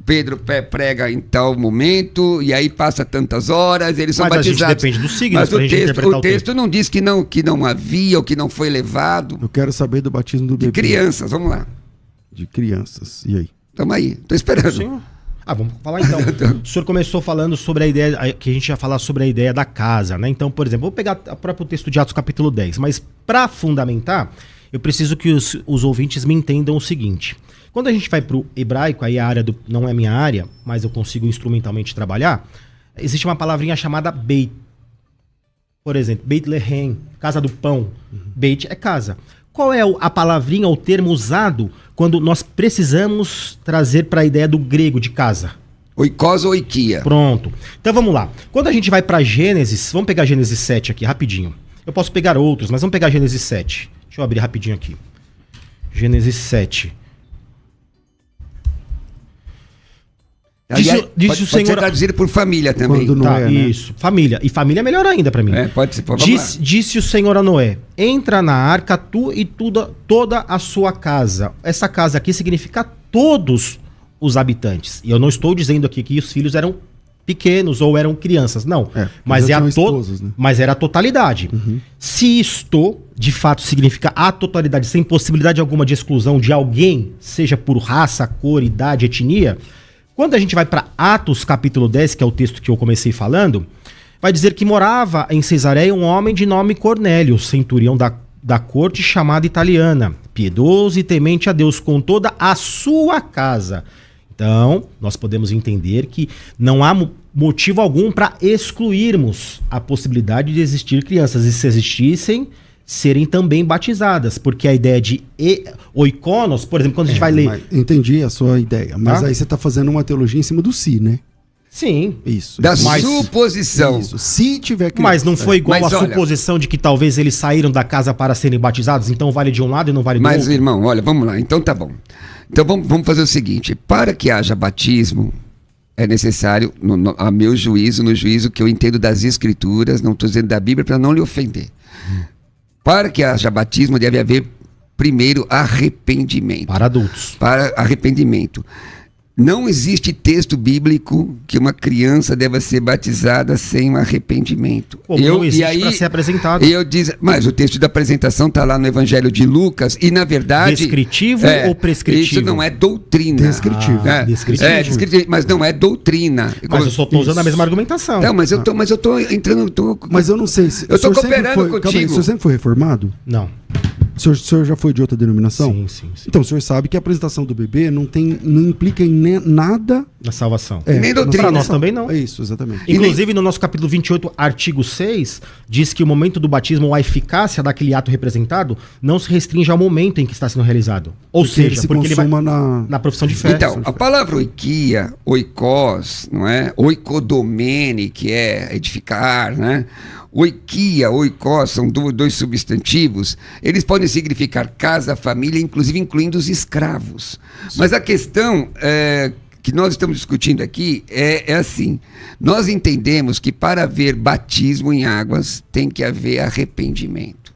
Pedro prega em tal momento, e aí passa tantas horas, eles são batizados.
A gente depende dos signos.
Mas o texto não diz que não havia ou que não foi levado.
Eu quero saber do batismo do bebê.
De crianças, vamos lá.
De crianças, e aí?
Tamo aí, tô esperando.
Sim. Vamos falar então. O senhor começou falando sobre a ideia, que a gente ia falar sobre a ideia da casa, né? Então, por exemplo, vou pegar o próprio texto de Atos capítulo 10, mas para fundamentar, eu preciso que os ouvintes me entendam o seguinte. Quando a gente vai para o hebraico, aí a área não é minha área, mas eu consigo instrumentalmente trabalhar, existe uma palavrinha chamada Beit. Por exemplo, Beit Lehem, casa do pão. Beit é casa. Qual é a palavrinha ou termo usado quando nós precisamos trazer para a ideia do grego de casa?
Oikos ou oikia.
Pronto. Então vamos lá. Quando a gente vai para Gênesis, vamos pegar Gênesis 7 aqui, rapidinho. Eu posso pegar outros, mas vamos pegar Gênesis 7. Deixa eu abrir rapidinho aqui. Gênesis 7.
Pode ser traduzido por família também.
Noé, né?
Isso, família. E família é melhor ainda para mim.
Pode ser.
Disse o Senhor a Noé: entra na arca tu e toda a sua casa. Essa casa aqui significa todos os habitantes. E eu não estou dizendo aqui que os filhos eram pequenos ou eram crianças, não. Mas era a totalidade. Se isto, de fato, significa a totalidade, sem possibilidade alguma de exclusão de alguém, seja por raça, cor, idade, etnia, quando a gente vai para Atos capítulo 10, que é o texto que eu comecei falando, vai dizer que morava em Cesareia um homem de nome Cornélio, centurião da corte chamada italiana, piedoso e temente a Deus com toda a sua casa. Então, nós podemos entender que não há motivo algum para excluirmos a possibilidade de existir crianças. E se existissem, serem também batizadas. Porque a ideia de oikonos, por exemplo, quando a gente vai ler...
Entendi a sua ideia. Mas aí você está fazendo uma teologia em cima do si, né?
Sim.
Isso.
Da suposição.
Isso. Se tiver criança.
Mas não foi igual a suposição de que talvez eles saíram da casa para serem batizados? Então vale de um lado e não vale do outro?
Mas, irmão, olha, vamos lá. Então tá bom. Então vamos fazer o seguinte. Para que haja batismo, é necessário, a meu juízo, no juízo que eu entendo das Escrituras, não estou dizendo da Bíblia para não lhe ofender. Para que haja batismo, deve haver, primeiro, arrependimento.
Para adultos.
Para arrependimento. Não existe texto bíblico que uma criança deva ser batizada sem um arrependimento.
Não existe para ser apresentado.
Mas o texto da apresentação está lá no Evangelho de Lucas e, na verdade...
Descritivo ou prescritivo?
Isso não é doutrina.
Descritivo.
Descritivo, mas não é doutrina.
Mas eu só estou usando a mesma argumentação.
Não, mas eu estou entrando...
Mas eu não sei se...
Eu estou cooperando contigo.
O senhor sempre foi reformado?
Não.
O senhor já foi de outra denominação?
Sim.
Então o senhor sabe que a apresentação do bebê não implica em nada...
Na salvação.
Nem doutrina.
Para nós também não.
É isso, exatamente.
Inclusive, no nosso capítulo 28, artigo 6, diz que o momento do batismo, ou a eficácia daquele ato representado, não se restringe ao momento em que está sendo realizado. Ou seja, porque ele vai na profissão de fé.
Então, a palavra oikia, oikos, não é? Oikodomene, que é edificar, né? Oikia, oikos, são dois substantivos. Eles podem significar casa, família, inclusive incluindo os escravos. Mas a questão que nós estamos discutindo aqui é assim: nós entendemos que para haver batismo em águas tem que haver arrependimento.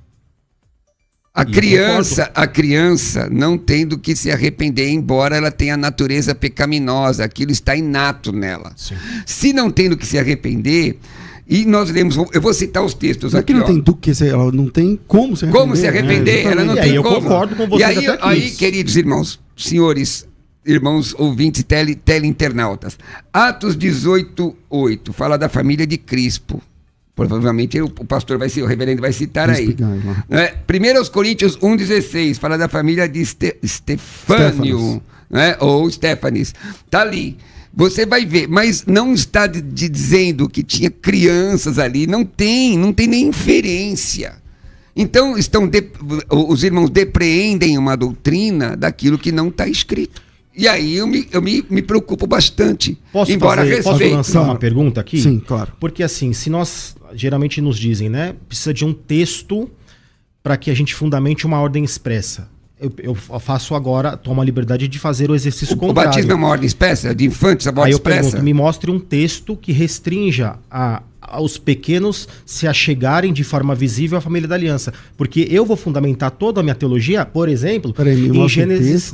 A criança não tem do que se arrepender, embora ela tenha a natureza pecaminosa, aquilo está inato nela.
Sim.
Se não tem do que se arrepender, e nós lemos, eu vou citar os textos aqui.
Não tem do que ela não tem como se arrepender.
Como se arrepender? Ela não
e
tem
aí eu
como.
concordo com vocês.
E aí, queridos irmãos, senhores, irmãos ouvintes e teleinternautas, Atos 18:8 fala da família de Crispo. Provavelmente o pastor o reverendo vai citar aí. 1 Coríntios 1:16 fala da família de Estefânio, né? Ou Stefanes. Está ali. Você vai ver, mas não está dizendo que tinha crianças ali, não tem nem inferência. Então, os irmãos depreendem uma doutrina daquilo que não está escrito. E aí eu me preocupo bastante.
Posso lançar uma pergunta aqui?
Sim, claro.
Porque assim, se nós geralmente nos dizem, né, precisa de um texto para que a gente fundamente uma ordem expressa. Eu faço agora, tomo a liberdade de fazer o exercício contrário.
O batismo é uma ordem expressa? De infantes, a ordem
aí eu
expressa?
pergunto, me mostre um texto que restrinja aos pequenos se achegarem de forma visível à família da aliança. Porque eu vou fundamentar toda a minha teologia, por exemplo, em Gênesis...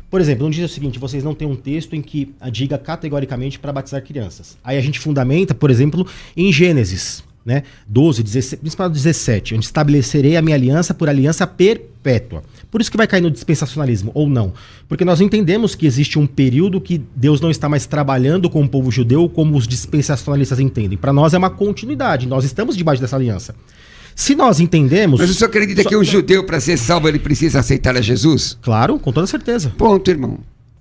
Por exemplo, não diz o seguinte: vocês não têm um texto em que diga categoricamente para batizar crianças. Aí a gente fundamenta, por exemplo, em Gênesis, né, 12, 16, principalmente 17, onde estabelecerei a minha aliança por aliança perpétua. Por isso que vai cair no dispensacionalismo, ou não. Porque nós entendemos que existe um período que Deus não está mais trabalhando com o povo judeu como os dispensacionalistas entendem. Para nós é uma continuidade, nós estamos debaixo dessa aliança. Se nós entendemos...
Mas o senhor acredita que um judeu, para ser salvo, ele precisa aceitar a Jesus?
Claro, com toda certeza.
Ponto, irmão.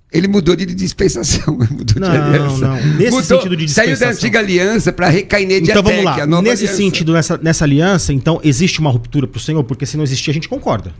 Ele mudou de dispensação, mudou de aliança.
Não. Nesse sentido de dispensação.
Saiu da antiga aliança para recainer de
Então vamos lá.
a nova
Nesse
aliança.
sentido, nessa aliança, então, existe uma ruptura para o Senhor? Porque se não existir, a gente concorda.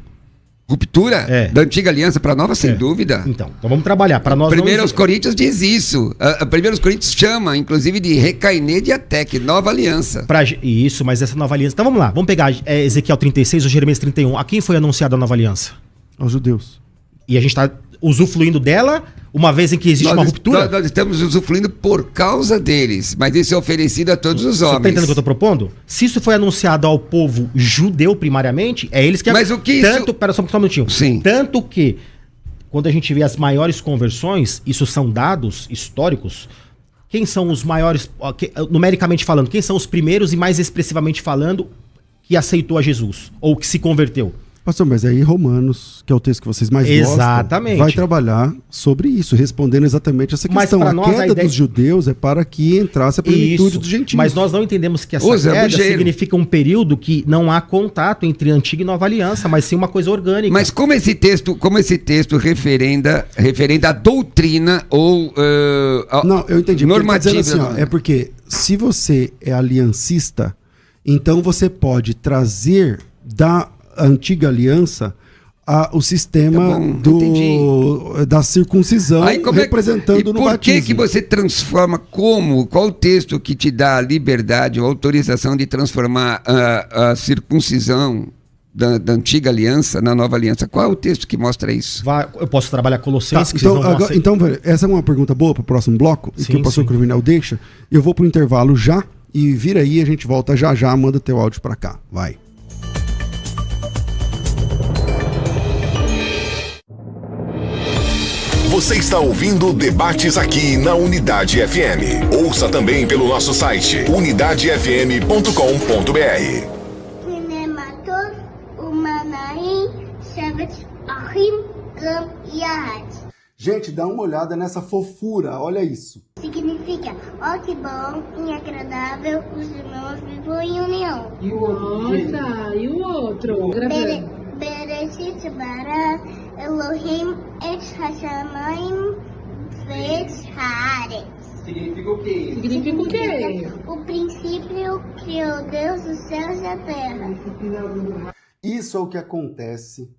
Ruptura da antiga aliança para a nova, sem dúvida.
Então vamos trabalhar. Para nós.
1 Coríntios diz isso. 1 Coríntios chama, inclusive, de recainer de Atec, nova aliança.
Isso, mas essa nova aliança. Então vamos lá, vamos pegar Ezequiel 36 ou Jeremias 31. A quem foi anunciada a nova aliança?
Aos judeus.
E a gente está usufruindo dela, uma vez em que existe uma ruptura?
Nós estamos usufruindo por causa deles, mas isso é oferecido a todos os homens.
Você está entendendo o que eu estou propondo? Se isso foi anunciado ao povo judeu primariamente, é eles que...
Mas o que
tanto, pera só um minutinho.
Sim.
Tanto que, quando a gente vê as maiores conversões, isso são dados históricos, quem são os maiores, numericamente falando, quem são os primeiros e mais expressivamente falando que aceitou a Jesus, ou que se converteu?
Pastor, mas aí Romanos, que é o texto que vocês mais
Exatamente.
gostam, vai trabalhar sobre isso, respondendo exatamente essa questão.
Mas
a
nós,
queda dos judeus é para que entrasse a plenitude dos gentios.
Mas nós não entendemos que essa queda significa um período que não há contato entre a antiga e nova aliança, mas sim uma coisa orgânica.
Mas como esse texto referenda a doutrina ou
não, eu entendi.
normativa.
Assim, é porque se você é aliancista, então você pode trazer da antiga aliança o sistema da circuncisão representando no batismo.
Por que você transforma qual o texto que te dá a liberdade ou autorização de transformar a circuncisão da antiga aliança na nova aliança? Qual é o texto que mostra isso?
Eu posso trabalhar Colossenses, que
então, essa é uma pergunta boa para o próximo bloco, que o pastor Cruvinel deixa. Eu vou para o intervalo já e vira aí, a gente volta já, manda teu áudio para cá. Vai.
Você está ouvindo Debates aqui na Unidade FM. Ouça também pelo nosso site unidadefm.com.br.
Gente, dá uma olhada nessa fofura, olha isso.
Significa, ó que bom e agradável, os irmãos vivam em união.
E o outro? Nossa, e o outro?
Bere Bereshit bara Elohim et hashamayim ve'et haaretz.
Significa o quê?
Significa o quê?
O princípio criou Deus os céus e a terra.
Isso é o que acontece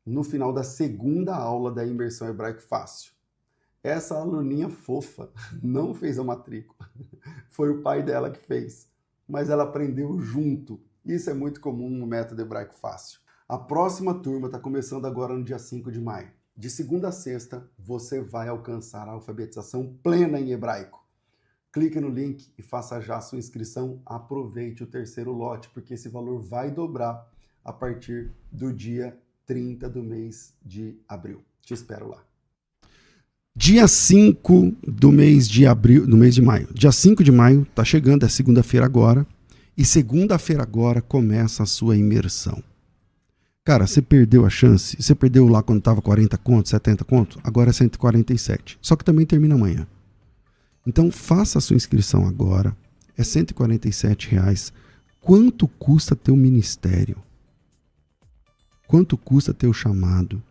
no final da segunda aula da Imersão Hebraico Fácil. Essa aluninha fofa não fez a matrícula. Foi o pai dela que fez. Mas ela aprendeu junto. Isso é muito comum no método Hebraico Fácil. A próxima turma está começando agora no dia 5 de maio. De segunda a sexta, você vai alcançar a alfabetização plena em hebraico. Clique no link e faça já a sua inscrição. Aproveite o terceiro lote, porque esse valor vai dobrar a partir do dia 30 do mês de abril. Te espero lá. Dia 5 do mês de abril, do mês de maio. Dia 5 de maio, tá chegando, é segunda-feira agora. E segunda-feira agora começa a sua imersão. Cara, você perdeu a chance. Você perdeu lá quando tava 40 contos, 70 contos. Agora é 147. Só que também termina amanhã. Então faça a sua inscrição agora. É R$ 147. Quanto custa teu ministério? Quanto custa teu chamado?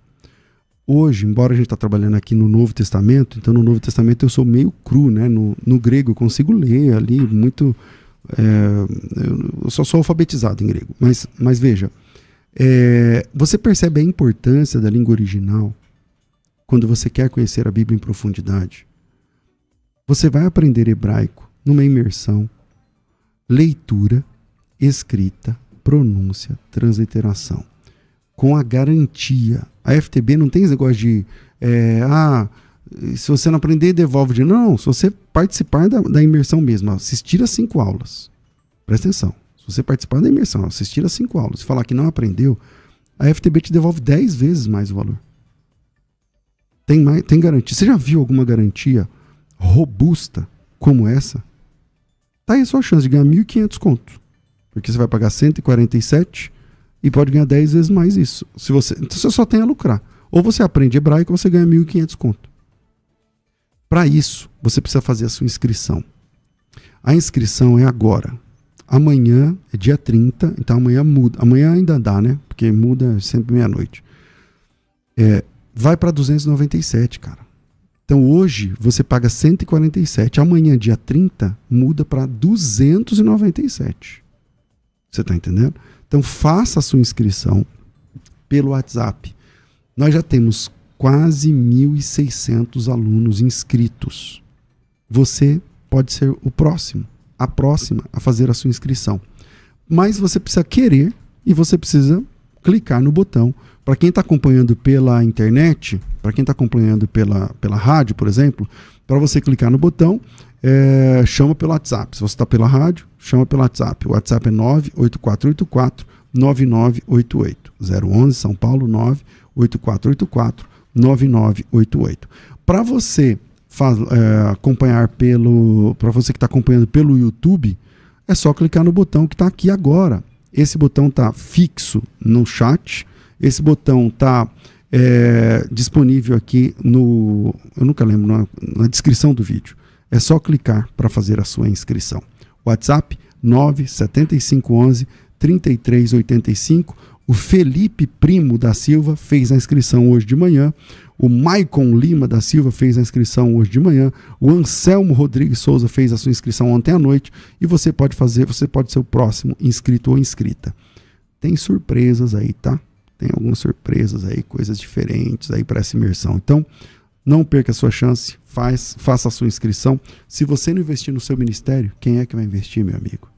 Hoje, embora a gente está trabalhando aqui no Novo Testamento, então no Novo Testamento eu sou meio cru, né? No grego eu consigo ler ali muito... eu só sou alfabetizado em grego. Mas veja, você percebe a importância da língua original quando você quer conhecer a Bíblia em profundidade. Você vai aprender hebraico numa imersão, leitura, escrita, pronúncia, transliteração. Com a garantia. A FTB não tem esse negócio de se você não aprender, devolve de... Não, se você participar da imersão mesmo, assistir as 5 aulas. Presta atenção. Se você participar da imersão, assistir as 5 aulas, falar que não aprendeu, a FTB te devolve 10 vezes mais o valor. Tem garantia. Você já viu alguma garantia robusta como essa? Tá aí a sua chance de ganhar 1.500 contos. Porque você vai pagar 147 e pode ganhar 10 vezes mais isso. Então você só tem a lucrar. Ou você aprende hebraico ou você ganha 1.500 conto. Para isso, você precisa fazer a sua inscrição. A inscrição é agora. Amanhã é dia 30, então amanhã muda. Amanhã ainda dá, né? Porque muda sempre meia-noite. Vai para 297, cara. Então hoje você paga 147. Amanhã, dia 30, muda para 297. Você está entendendo? Então faça a sua inscrição pelo WhatsApp. Nós já temos quase 1.600 alunos inscritos. Você pode ser o próximo, a próxima a fazer a sua inscrição. Mas você precisa querer e você precisa clicar no botão. Para quem está acompanhando pela internet, para quem está acompanhando pela rádio, por exemplo, para você clicar no botão, chama pelo WhatsApp. Se você está pela rádio, chama pelo WhatsApp. O WhatsApp é 98484-9988. 011 São Paulo 98484-9988. Para você acompanhar para você que está acompanhando pelo YouTube, é só clicar no botão que está aqui agora. Esse botão está fixo no chat. Esse botão está disponível aqui eu nunca lembro, na descrição do vídeo. É só clicar para fazer a sua inscrição. WhatsApp 97511-3385. O Felipe Primo da Silva fez a inscrição hoje de manhã. O Maicon Lima da Silva fez a inscrição hoje de manhã. O Anselmo Rodrigues Souza fez a sua inscrição ontem à noite. E você pode ser o próximo inscrito ou inscrita. Tem surpresas aí, tá? Tem algumas surpresas aí, coisas diferentes aí para essa imersão. Então, não perca a sua chance, faça a sua inscrição. Se você não investir no seu ministério, quem é que vai investir, meu amigo?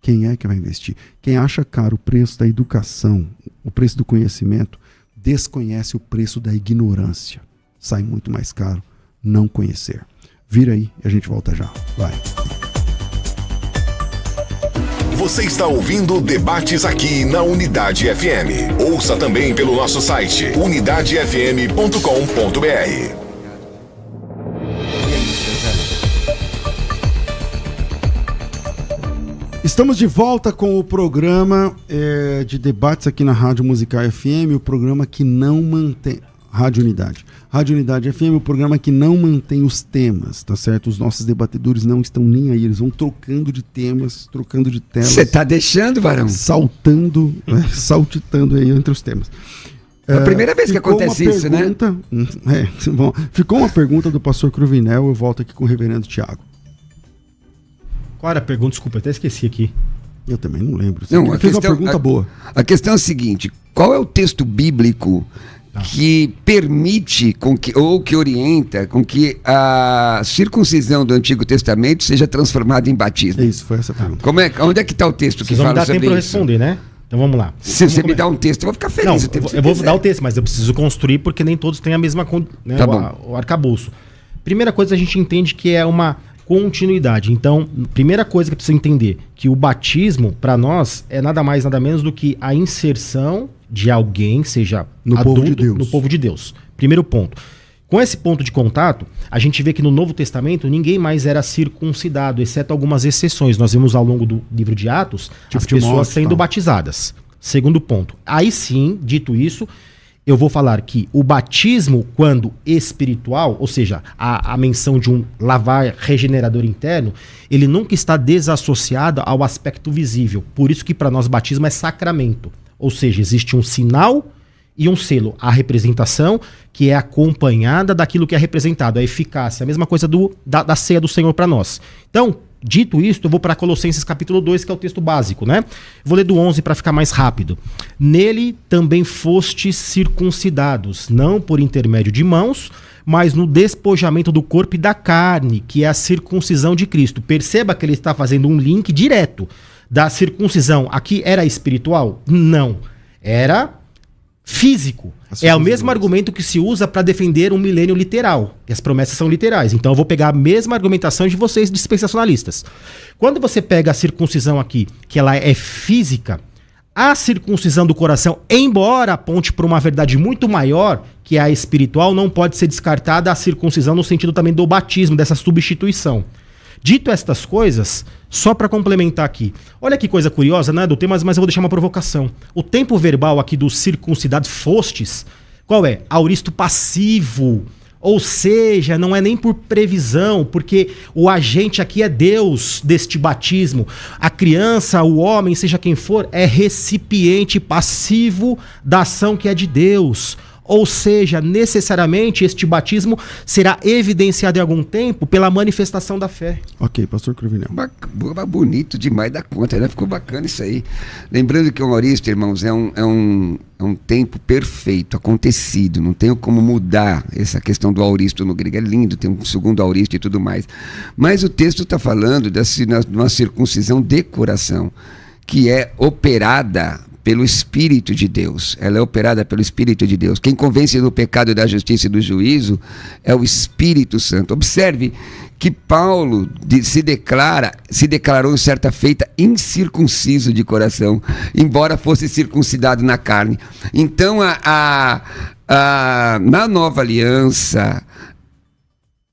Quem é que vai investir? Quem acha caro o preço da educação, o preço do conhecimento, desconhece o preço da ignorância. Sai muito mais caro não conhecer. Vira aí e a gente volta já. Vai.
Você está ouvindo Debates aqui na Unidade FM. Ouça também pelo nosso site unidadefm.com.br.
Estamos de volta com o programa de debates aqui na Rádio Musical FM, o programa que não mantém... Rádio Unidade. Rádio Unidade FM, o programa que não mantém os temas, tá certo? Os nossos debatedores não estão nem aí, eles vão trocando de temas, trocando de telas.
Você tá deixando, Varão?
Saltitando aí entre os temas.
É a primeira vez que acontece isso, né?
Bom, ficou uma pergunta do pastor Cruvinel, eu volto aqui com o reverendo Tiago.
Qual era a pergunta? Desculpa, eu até esqueci aqui.
Eu também não lembro.
Não,
Ele fez uma pergunta boa.
A questão é a seguinte: qual é o texto bíblico que permite ou que orienta com que a circuncisão do Antigo Testamento seja transformada em batismo?
Isso, foi essa a pergunta.
Onde é que está o texto que
Vocês vão me
fala
dar
sobre
tempo para
isso?
responder, né? Então vamos lá.
Se você me dá um texto, eu vou ficar feliz.
Não, eu vou dar o texto, mas eu preciso construir porque nem todos têm a mesma né,
Tá bom.
o arcabouço. Primeira coisa, a gente entende que é uma continuidade. Então, primeira coisa que precisa entender, que o batismo, para nós, é nada mais, nada menos do que a inserção de alguém, seja
no
adulto,
povo de Deus.
no povo de Deus. Primeiro ponto. Com esse ponto de contato, a gente vê que no Novo Testamento ninguém mais era circuncidado, exceto algumas exceções. Nós vimos ao longo do livro de Atos as pessoas sendo batizadas. Segundo ponto. Aí sim, dito isso, eu vou falar que o batismo, quando espiritual, ou seja, a menção de um lavar regenerador interno, ele nunca está desassociado ao aspecto visível. Por isso que para nós batismo é sacramento. Ou seja, existe um sinal e um selo. A representação que é acompanhada daquilo que é representado. A eficácia, a mesma coisa da ceia do Senhor para nós. Então, dito isto, eu vou para Colossenses capítulo 2, que é o texto básico, né? Vou ler do 11 para ficar mais rápido. Nele também fostes circuncidados, não por intermédio de mãos, mas no despojamento do corpo e da carne, que é a circuncisão de Cristo. Perceba que ele está fazendo um link direto da circuncisão. Aqui era espiritual? Não. Era físico. É o mesmo argumento que se usa para defender um milênio literal, que as promessas são literais. Então eu vou pegar a mesma argumentação de vocês dispensacionalistas. Quando você pega a circuncisão aqui, que ela é física, a circuncisão do coração, embora aponte para uma verdade muito maior, que é a espiritual, não pode ser descartada a circuncisão no sentido também do batismo, dessa substituição. Dito estas coisas, só para complementar aqui, olha que coisa curiosa, né, do tema, mas eu vou deixar uma provocação. O tempo verbal aqui do circuncidado fostes, qual é? Auristo passivo. Ou seja, não é nem por previsão, porque o agente aqui é Deus deste batismo. A criança, o homem, seja quem for, é recipiente passivo da ação que é de Deus. Ou seja, necessariamente este batismo será evidenciado em algum tempo pela manifestação da fé.
Ok, pastor Cruvinel.
Bonito demais da conta, né? Ficou bacana isso aí. Lembrando que o Auristo, irmãos, é um tempo perfeito, acontecido. Não tenho como mudar essa questão do Auristo no grego. É lindo, tem um segundo Auristo e tudo mais. Mas o texto está falando de uma circuncisão de coração, que é operada pelo Espírito de Deus. Ela é operada pelo Espírito de Deus. Quem convence do pecado, da justiça e do juízo é o Espírito Santo. Observe que Paulo se declarou em certa feita incircunciso de coração, embora fosse circuncidado na carne. Então, na nova aliança,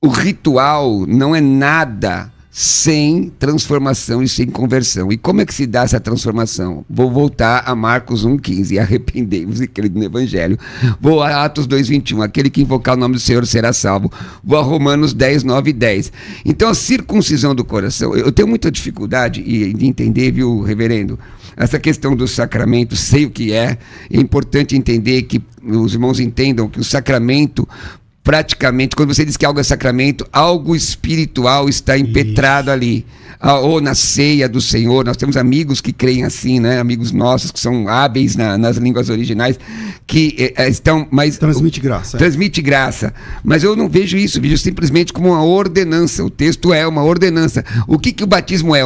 o ritual não é nada sem transformação e sem conversão. E como é que se dá essa transformação? Vou voltar a Marcos 1,15, arrependei-vos e crede no Evangelho. Vou a Atos 2,21, aquele que invocar o nome do Senhor será salvo. Vou a Romanos 10, 9 e 10. Então a circuncisão do coração, eu tenho muita dificuldade de entender, viu, reverendo? Essa questão do sacramento, sei o que é importante entender que os irmãos entendam que o sacramento, praticamente, quando você diz que algo é sacramento, algo espiritual está impetrado ali. Ou na ceia do Senhor, nós temos amigos que creem assim, né? Amigos nossos que são hábeis nas línguas originais, que estão... Mas,
transmite graça.
Transmite graça. Mas eu não vejo isso, vejo simplesmente como uma ordenança. O texto é uma ordenança. O que o batismo é?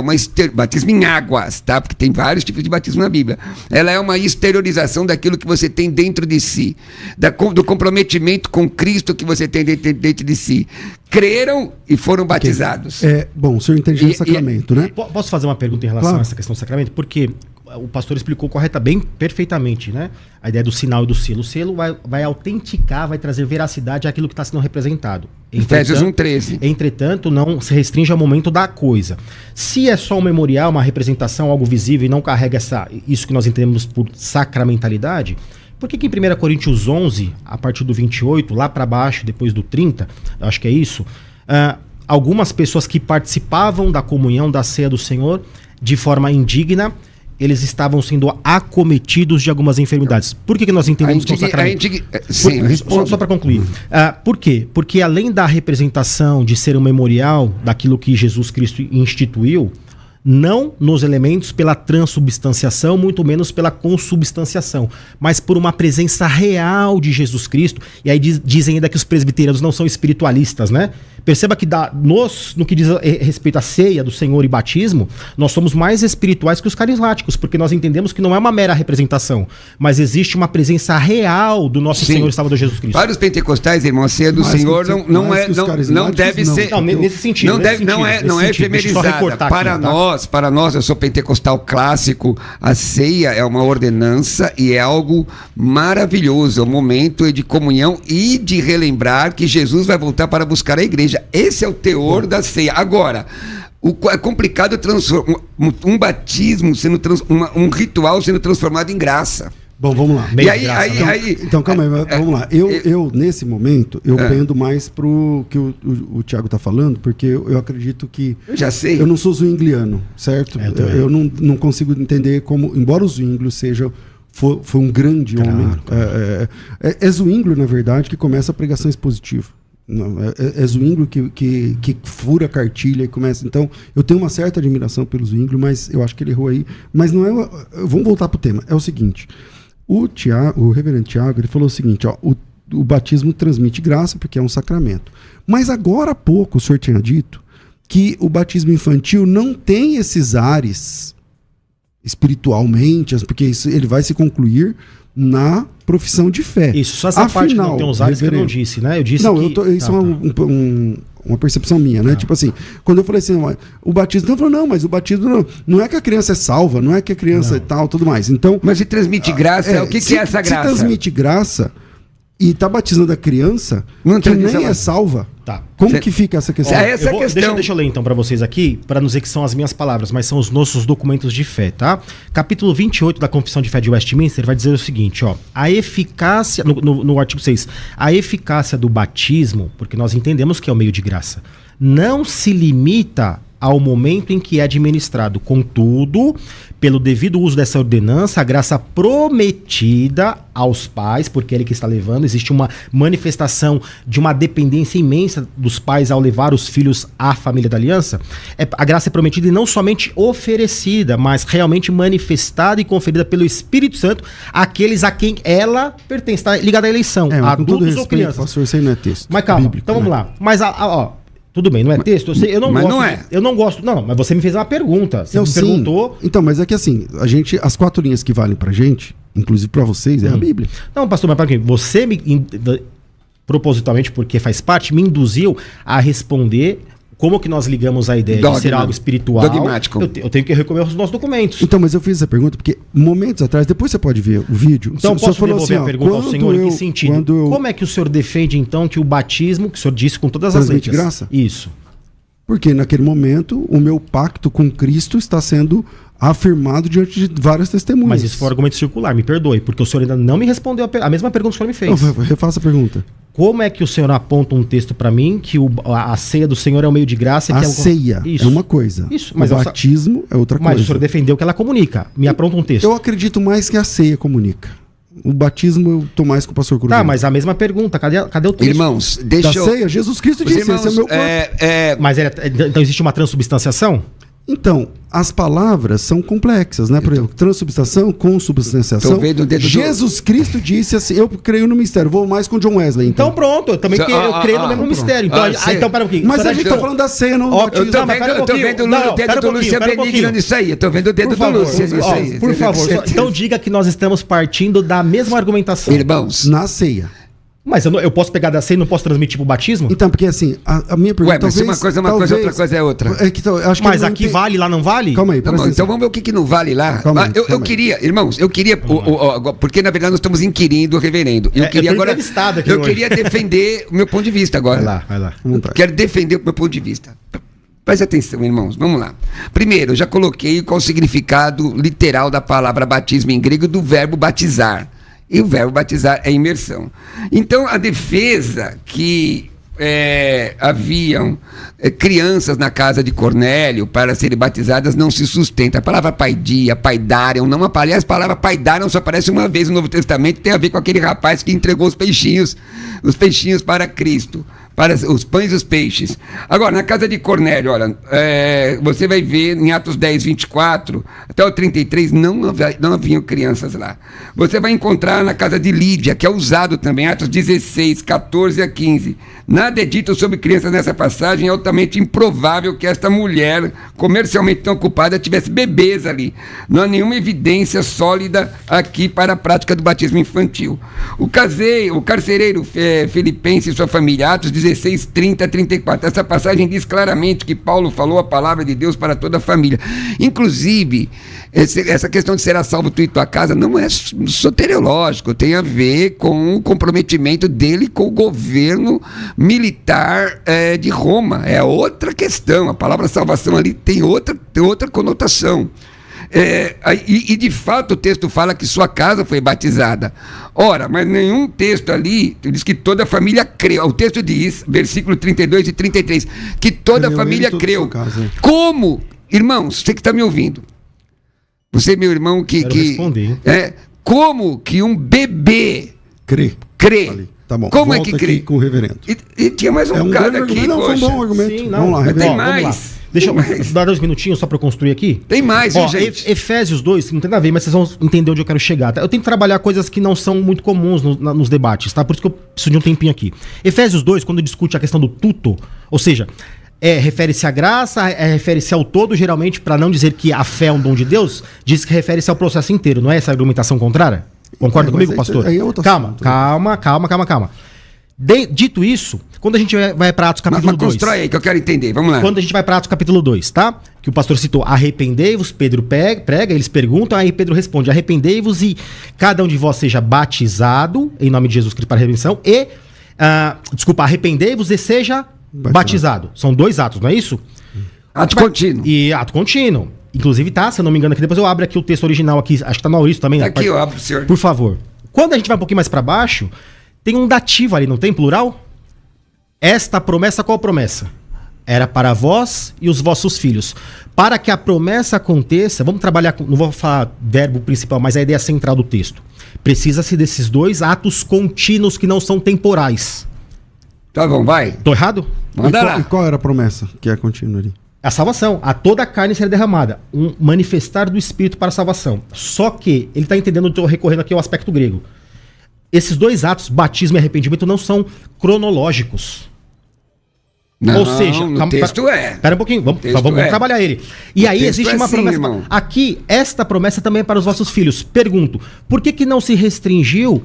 Batismo em águas, tá? Porque tem vários tipos de batismo na Bíblia. Ela é uma exteriorização daquilo que você tem dentro de si, do comprometimento com Cristo que você tem dentro de si. Creram e foram batizados.
Bom, o senhor entende o sacramento, né?
Posso fazer uma pergunta em relação a essa questão do sacramento? Porque o pastor explicou perfeitamente, né? A ideia do sinal e do selo. O selo vai autenticar, vai trazer veracidade àquilo que está sendo representado.
Efésios 1,13.
Entretanto, não se restringe ao momento da coisa. Se é só um memorial, uma representação, algo visível e não carrega isso que nós entendemos por sacramentalidade, por que em 1 Coríntios 11, a partir do 28, lá para baixo, depois do 30, acho que é isso, algumas pessoas que participavam da comunhão, da ceia do Senhor, de forma indigna, eles estavam sendo acometidos de algumas enfermidades. Por que nós entendemos que é um sacramento? Só para concluir. Por quê? Porque além da representação de ser um memorial daquilo que Jesus Cristo instituiu, não nos elementos pela transubstanciação, muito menos pela consubstanciação, mas por uma presença real de Jesus Cristo. E aí dizem ainda que os presbiterianos não são espiritualistas, né? Perceba que no que diz respeito à ceia do Senhor e batismo, nós somos mais espirituais que os carismáticos, porque nós entendemos que não é uma mera representação, mas existe uma presença real do nosso Senhor e Salvador Jesus Cristo.
Para os pentecostais, irmão, a ceia do Senhor não deve ser...
Não, nesse sentido.
Não é efemerizada. Para nós, eu sou pentecostal clássico, a ceia é uma ordenança e é algo maravilhoso, é um momento de comunhão e de relembrar que Jesus vai voltar para buscar a igreja. Esse é o teor da ceia. Agora, é complicado transformar um batismo, um ritual sendo transformado em graça.
Bom, vamos lá. Então, calma aí, vamos lá. Eu nesse momento, eu pendo mais pro que o Thiago tá falando, porque eu acredito que...
Eu já sei.
Eu não sou zwingliano, certo? Eu não consigo entender como, embora o Zwinglio foi um grande homem. É Zwinglio, na verdade, que começa a pregação expositiva. Não, é Zwinglio que fura a cartilha e começa. Então, eu tenho uma certa admiração pelo Zwinglio, mas eu acho que ele errou aí. Mas não é... Vamos voltar pro tema. É o seguinte... O reverendo Tiago, ele falou o seguinte, ó, o batismo transmite graça porque é um sacramento. Mas agora há pouco o senhor tinha dito que o batismo infantil não tem esses ares espiritualmente, porque ele vai se concluir na profissão de fé.
Isso, só essa parte que não tem os ares que eu não disse, né? Eu disse
isso é uma percepção minha, né? Tipo assim, quando eu falei assim, o batismo, então eu falei, não, mas o batismo não é que a criança é salva, não é que a criança é tal, tudo mais. Então,
mas se transmite graça, o que é essa graça?
Se transmite graça e tá batizando a criança, que nem é salva, como que fica essa questão?
Deixa eu ler então para vocês aqui, para não dizer que são as minhas palavras, mas são os nossos documentos de fé, tá? Capítulo 28 da Confissão de Fé de Westminster vai dizer o seguinte, ó, a eficácia, no artigo 6, a eficácia do batismo, porque nós entendemos que é o meio de graça, não se limita ao momento em que é administrado. Contudo, pelo devido uso dessa ordenança, a graça prometida aos pais, porque é ele que está levando, existe uma manifestação de uma dependência imensa dos pais ao levar os filhos à família da aliança, a graça é prometida e não somente oferecida, mas realmente manifestada e conferida pelo Espírito Santo àqueles a quem ela pertence, está ligada à eleição, adultos ou crianças.
Pastor, isso aí não é texto.
Mas calma,
bíblico,
então vamos lá. Mas, tudo bem, não é texto? Eu não gosto. Eu não gosto. Não, mas você me fez uma pergunta. Você me perguntou.
Então, mas é que assim, as 4 linhas que valem pra gente, inclusive pra vocês, é a Bíblia.
Não, pastor, mas para quê? Você propositalmente, porque faz parte, me induziu a responder como que nós ligamos a ideia de ser algo espiritual.
Dogmático.
Eu tenho que recorrer aos nossos documentos.
Então, mas eu fiz essa pergunta porque momentos atrás, depois você pode ver o vídeo.
Então, posso devolver a pergunta ao senhor em que sentido? Como é que o senhor defende, então, que o batismo, que o senhor disse com todas as letras...
graça?
Isso.
Porque naquele momento, o meu pacto com Cristo está sendo afirmado diante de várias testemunhas.
Mas isso foi um argumento circular, me perdoe, porque o senhor ainda não me respondeu a mesma pergunta que o senhor me fez.
Não, refaça a pergunta.
Como é que o senhor aponta um texto para mim que a ceia do Senhor é o meio de graça?
A ceia é uma coisa.
Isso, mas
o batismo é outra coisa.
Mas o senhor defendeu que ela comunica. Me apronta um texto.
Eu acredito mais que a ceia comunica. O batismo eu tô mais com o pastor Cruz.
Tá, mas a mesma pergunta. Cadê o texto?
Irmãos, deixa eu...
ceia, Jesus Cristo disse,
irmãos,
esse é o meu corpo.
Mas então existe uma transubstanciação?
Então, as palavras são complexas, né? Por exemplo, transubstanciação, consubstanciação. Jesus Cristo disse assim, eu creio no mistério, vou mais com John Wesley.
Então pronto, eu também eu creio no mesmo mistério. Então, pera um pouquinho.
Mas a gente tá falando da ceia, não do batismo.
Eu tô vendo o dedo do Luciano Benigno nisso aí. Eu tô vendo o dedo do Luciano nisso aí.
Por favor, então diga que nós estamos partindo da mesma argumentação.
Irmãos.
Na ceia.
Mas eu posso pegar da ceia e não posso transmitir pro batismo?
Então, porque assim, a minha pergunta...
mas talvez, uma coisa é uma coisa, outra coisa é outra.
Acho que
mas aqui vale, lá não vale?
Calma aí,
então vamos ver o que não vale lá. Eu queria, irmãos, porque na verdade nós estamos inquirindo o reverendo. Eu queria defender o meu ponto de vista agora.
Vai lá.
Quero defender o meu ponto de vista. Preste atenção, irmãos, vamos lá. Primeiro, eu já coloquei qual o significado literal da palavra batismo em grego do verbo batizar. E o verbo batizar é imersão. Então, a defesa que haviam crianças na casa de Cornélio para serem batizadas não se sustenta. A palavra paidia, paidariam, não aparece. A palavra paidariam só aparece uma vez no Novo Testamento, tem a ver com aquele rapaz que entregou os peixinhos para Cristo, para os pães e os peixes. Agora, na casa de Cornélio, olha, você vai ver em Atos 10, 24 até o 33, não haviam crianças lá. Você vai encontrar na casa de Lídia, que é usado também, Atos 16, 14 a 15. Nada é dito sobre crianças nessa passagem, é altamente improvável que esta mulher, comercialmente tão ocupada, tivesse bebês ali. Não há nenhuma evidência sólida aqui para a prática do batismo infantil. O carcereiro filipense e sua família, Atos 16, 30 a 34. Essa passagem diz claramente que Paulo falou a palavra de Deus para toda a família. Inclusive, essa questão de será salvo tu e tua casa não é soteriológico, tem a ver com o comprometimento dele com o governo militar de Roma. É outra questão. A palavra salvação ali tem outra conotação. E de fato o texto fala que sua casa foi batizada. Ora, mas nenhum texto ali diz que toda a família creu. O texto diz, versículo 32 e 33, que toda a família creu. Como? Irmãos, você que está me ouvindo, você, meu irmão, como que um bebê crê?
Tá bom.
Como é que crê?
Com o reverendo.
E tinha mais um cara aqui.
Não, foi um bom argumento.
Sim,
vamos lá,
tem
reverendo.
mais.
Deixa eu dar 2 minutinhos só para eu construir aqui.
Tem mais, gente.
Efésios 2, não tem nada a ver, mas vocês vão entender onde eu quero chegar. Tá? Eu tenho que trabalhar coisas que não são muito comuns nos debates, tá? Por isso que eu preciso de um tempinho aqui. Efésios 2, quando discute a questão do tuto, ou seja, refere-se à graça, refere-se ao todo, geralmente, para não dizer que a fé é um dom de Deus, diz que refere-se ao processo inteiro, não é essa argumentação contrária? Concorda comigo, pastor?
Aí é outro
calma. Dito isso, quando a gente vai para Atos capítulo 2...
Mas constrói aí que eu quero entender, vamos lá.
Quando a gente vai para Atos capítulo 2, tá? Que o pastor citou, arrependei-vos, Pedro prega, eles perguntam, aí Pedro responde, arrependei-vos e cada um de vós seja batizado, em nome de Jesus Cristo para a redenção, e, arrependei-vos e seja batizado. São 2 atos, não é isso?
Ato contínuo.
E ato contínuo. Inclusive, tá, se eu não me engano, aqui depois eu abro aqui o texto original aqui, acho que tá no Maurício também.
Tá aqui, eu abro, senhor.
Por favor. Quando a gente vai um pouquinho mais para baixo, tem um dativo ali, não tem plural? Esta promessa, qual promessa? Era para vós e os vossos filhos. Para que a promessa aconteça, vamos trabalhar, não vou falar verbo principal, mas a ideia central do texto. Precisa-se desses 2 atos contínuos que não são temporais.
Tá bom, vai.
Tô errado?
Manda lá.
E qual era a promessa que é contínua ali?
A salvação. A toda a carne será derramada. Um manifestar do Espírito para a salvação. Só que, ele está entendendo, eu estou recorrendo aqui ao aspecto grego. Esses 2 atos, batismo e arrependimento, não são cronológicos.
Não,
ou seja,
no texto
Espera um pouquinho, vamos trabalhar ele. E aí existe uma promessa. Irmão. Aqui, esta promessa também é para os vossos filhos. Pergunto, por que não se restringiu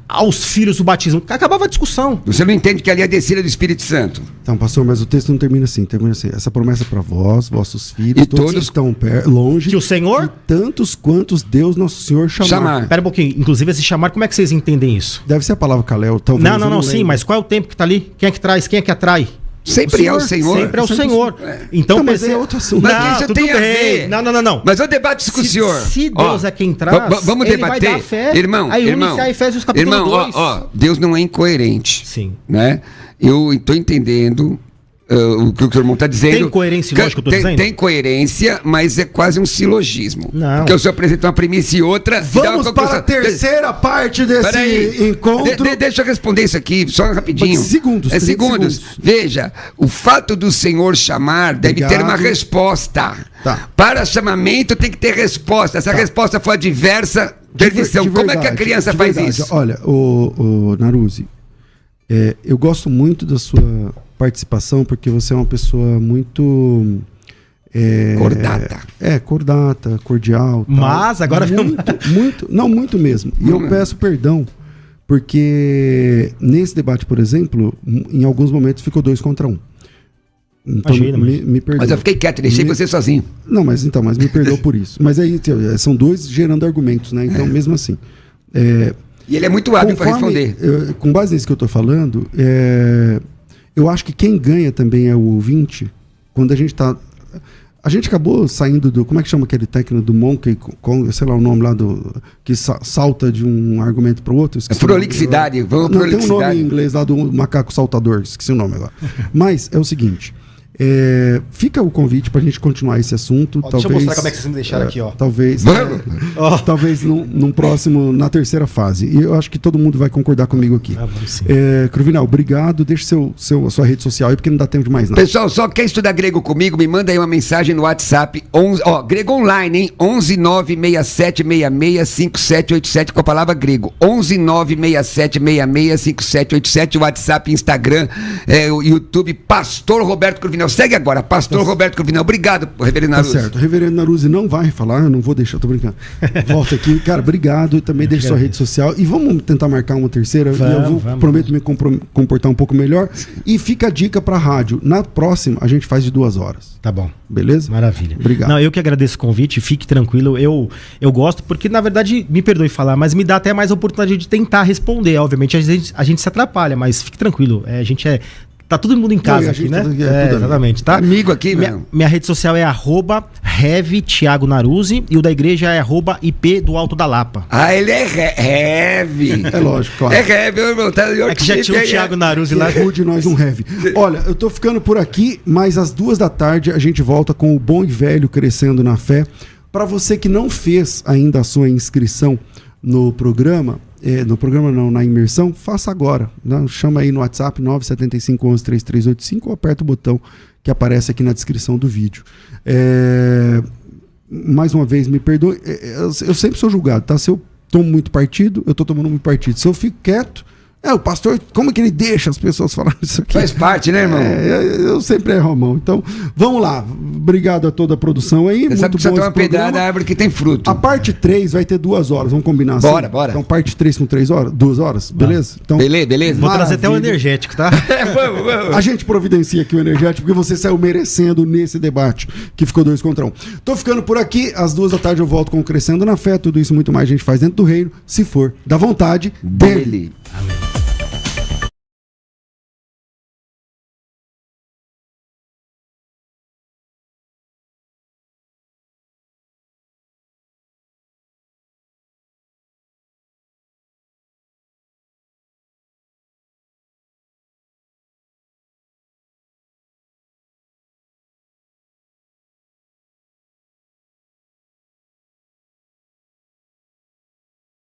aos filhos o batismo? Acabava a discussão.
Você não entende que ali é a descida do Espírito Santo?
Então, pastor, mas o texto não termina assim. Essa promessa é para vós, vossos filhos,
e todos
estão longe.
Que o Senhor?
E tantos quantos Deus, nosso Senhor, chamar.
Espera um pouquinho. Inclusive, esse chamar, como é que vocês entendem isso?
Deve ser a palavra Kalel.
Não, sim, mas qual é o tempo que está ali? Quem é que traz? Quem é que atrai?
Sempre é o Senhor.
Sempre é o Senhor. Então,
mas é outro assunto.
Mas isso tem a ver.
Não.
Mas eu debato com o senhor.
Se Deus é quem traz,
vamos
ele
debater.
Vai dar fé.
Irmão,
aí une-se a Efésios capítulo 2.
Deus não é incoerente.
Sim.
Né? Eu estou entendendo o que o seu irmão está dizendo.
Tem coerência lógica, eu estou dizendo?
Tem coerência, mas é quase um silogismo.
Não.
Porque o senhor apresenta uma premissa e outra.
Vamos para a terceira parte desse encontro.
Deixa eu responder isso aqui, só rapidinho.
Segundos.
Veja, o fato do Senhor chamar deve ter uma resposta.
Tá.
Para chamamento tem que ter resposta. Se a resposta for adversa, perdição. Como é que a criança faz isso?
Olha, o Naruzzi, eu gosto muito da sua participação, porque você é uma pessoa muito... cordata, cordial. Tal.
Mas agora...
muito mesmo. E eu peço perdão, porque nesse debate, por exemplo, em alguns momentos ficou 2 contra 1. Então, me perdoa.
Mas eu fiquei quieto, deixei você sozinho.
Não, mas me perdoa por isso. Mas aí são 2 gerando argumentos, né? Então, mesmo assim...
E ele é muito hábil para responder.
Com base nisso que eu estou falando, eu acho que quem ganha também é o ouvinte, quando a gente está... A gente acabou saindo do... Como é que chama aquele técnico do Monkey Kong? Sei lá o nome lá do... Que salta de um argumento para o outro.
Prolixidade. Vamos
não,
prolixidade.
tem um nome em inglês lá do macaco saltador. Esqueci o nome agora. Mas é o seguinte... fica o convite pra gente continuar esse assunto.
Deixa eu mostrar como é que vocês me deixaram aqui, ó.
Talvez, talvez num próximo, na terceira fase. E eu acho que todo mundo vai concordar comigo aqui. Cruvinal, obrigado. Deixa a sua rede social aí, porque não dá tempo de mais nada.
Pessoal, só quer estudar grego comigo, me manda aí uma mensagem no WhatsApp. Grego online, hein? 11967665787 com a palavra grego. 11967665787, WhatsApp, Instagram, o YouTube, Pastor Roberto Cruvinal. Segue agora, Pastor Roberto Cruvinal. Obrigado, Reverendo Naruzzi.
Tá certo. O Reverendo Naruzzi não vai falar, eu não vou deixar, tô brincando. Volta aqui. Cara, obrigado. Também deixa sua rede social. E vamos tentar marcar uma terceira. Prometo me comportar um pouco melhor. E fica a dica pra rádio. Na próxima, a gente faz de 2 horas.
Tá bom.
Beleza?
Maravilha.
Obrigado.
Não, eu que agradeço o convite. Fique tranquilo. Eu gosto porque, na verdade, me perdoe falar, mas me dá até mais oportunidade de tentar responder. Obviamente, a gente se atrapalha, mas fique tranquilo. Tá todo mundo em casa aqui, né? Exatamente, tá?
Amigo aqui, meu.
Minha rede social é @RevTiagoNaruzzi e o da igreja é @IP do Alto da Lapa.
Ah, ele é Rev.
É lógico, claro.
É Rev, meu irmão.
É que já tinha o Thiago Naruzzi lá.
De nós um Rev. Olha, eu tô ficando por aqui, mas às 2 da tarde a gente volta com o Bom e Velho Crescendo na Fé. Para você que não fez ainda a sua inscrição no programa na imersão, faça agora, né? Chama aí no WhatsApp 975113385 ou aperta o botão que aparece aqui na descrição do vídeo. Mais uma vez, me perdoe, eu sempre sou julgado, tá? Se eu tomo muito partido, eu tô tomando muito partido. Se eu fico quieto, o pastor, como é que ele deixa as pessoas falarem isso aqui?
Faz parte, né, irmão?
Eu sempre erro a mão. Então, vamos lá. Obrigado a toda a produção aí.
Você sabe que você tem uma pedrada da árvore que tem fruto.
A parte 3 vai ter 2 horas. Vamos combinar assim?
Bora.
Então, parte 3 com 2 horas, beleza? Então,
beleza.
Vou trazer até o energético, tá?
Vamos. A gente providencia aqui o energético, porque você saiu merecendo nesse debate, que ficou 2 contra 1. Tô ficando por aqui. Às 2 da tarde eu volto com o Crescendo na Fé. Tudo isso muito mais a gente faz dentro do reino, se for da vontade dele.
Amém.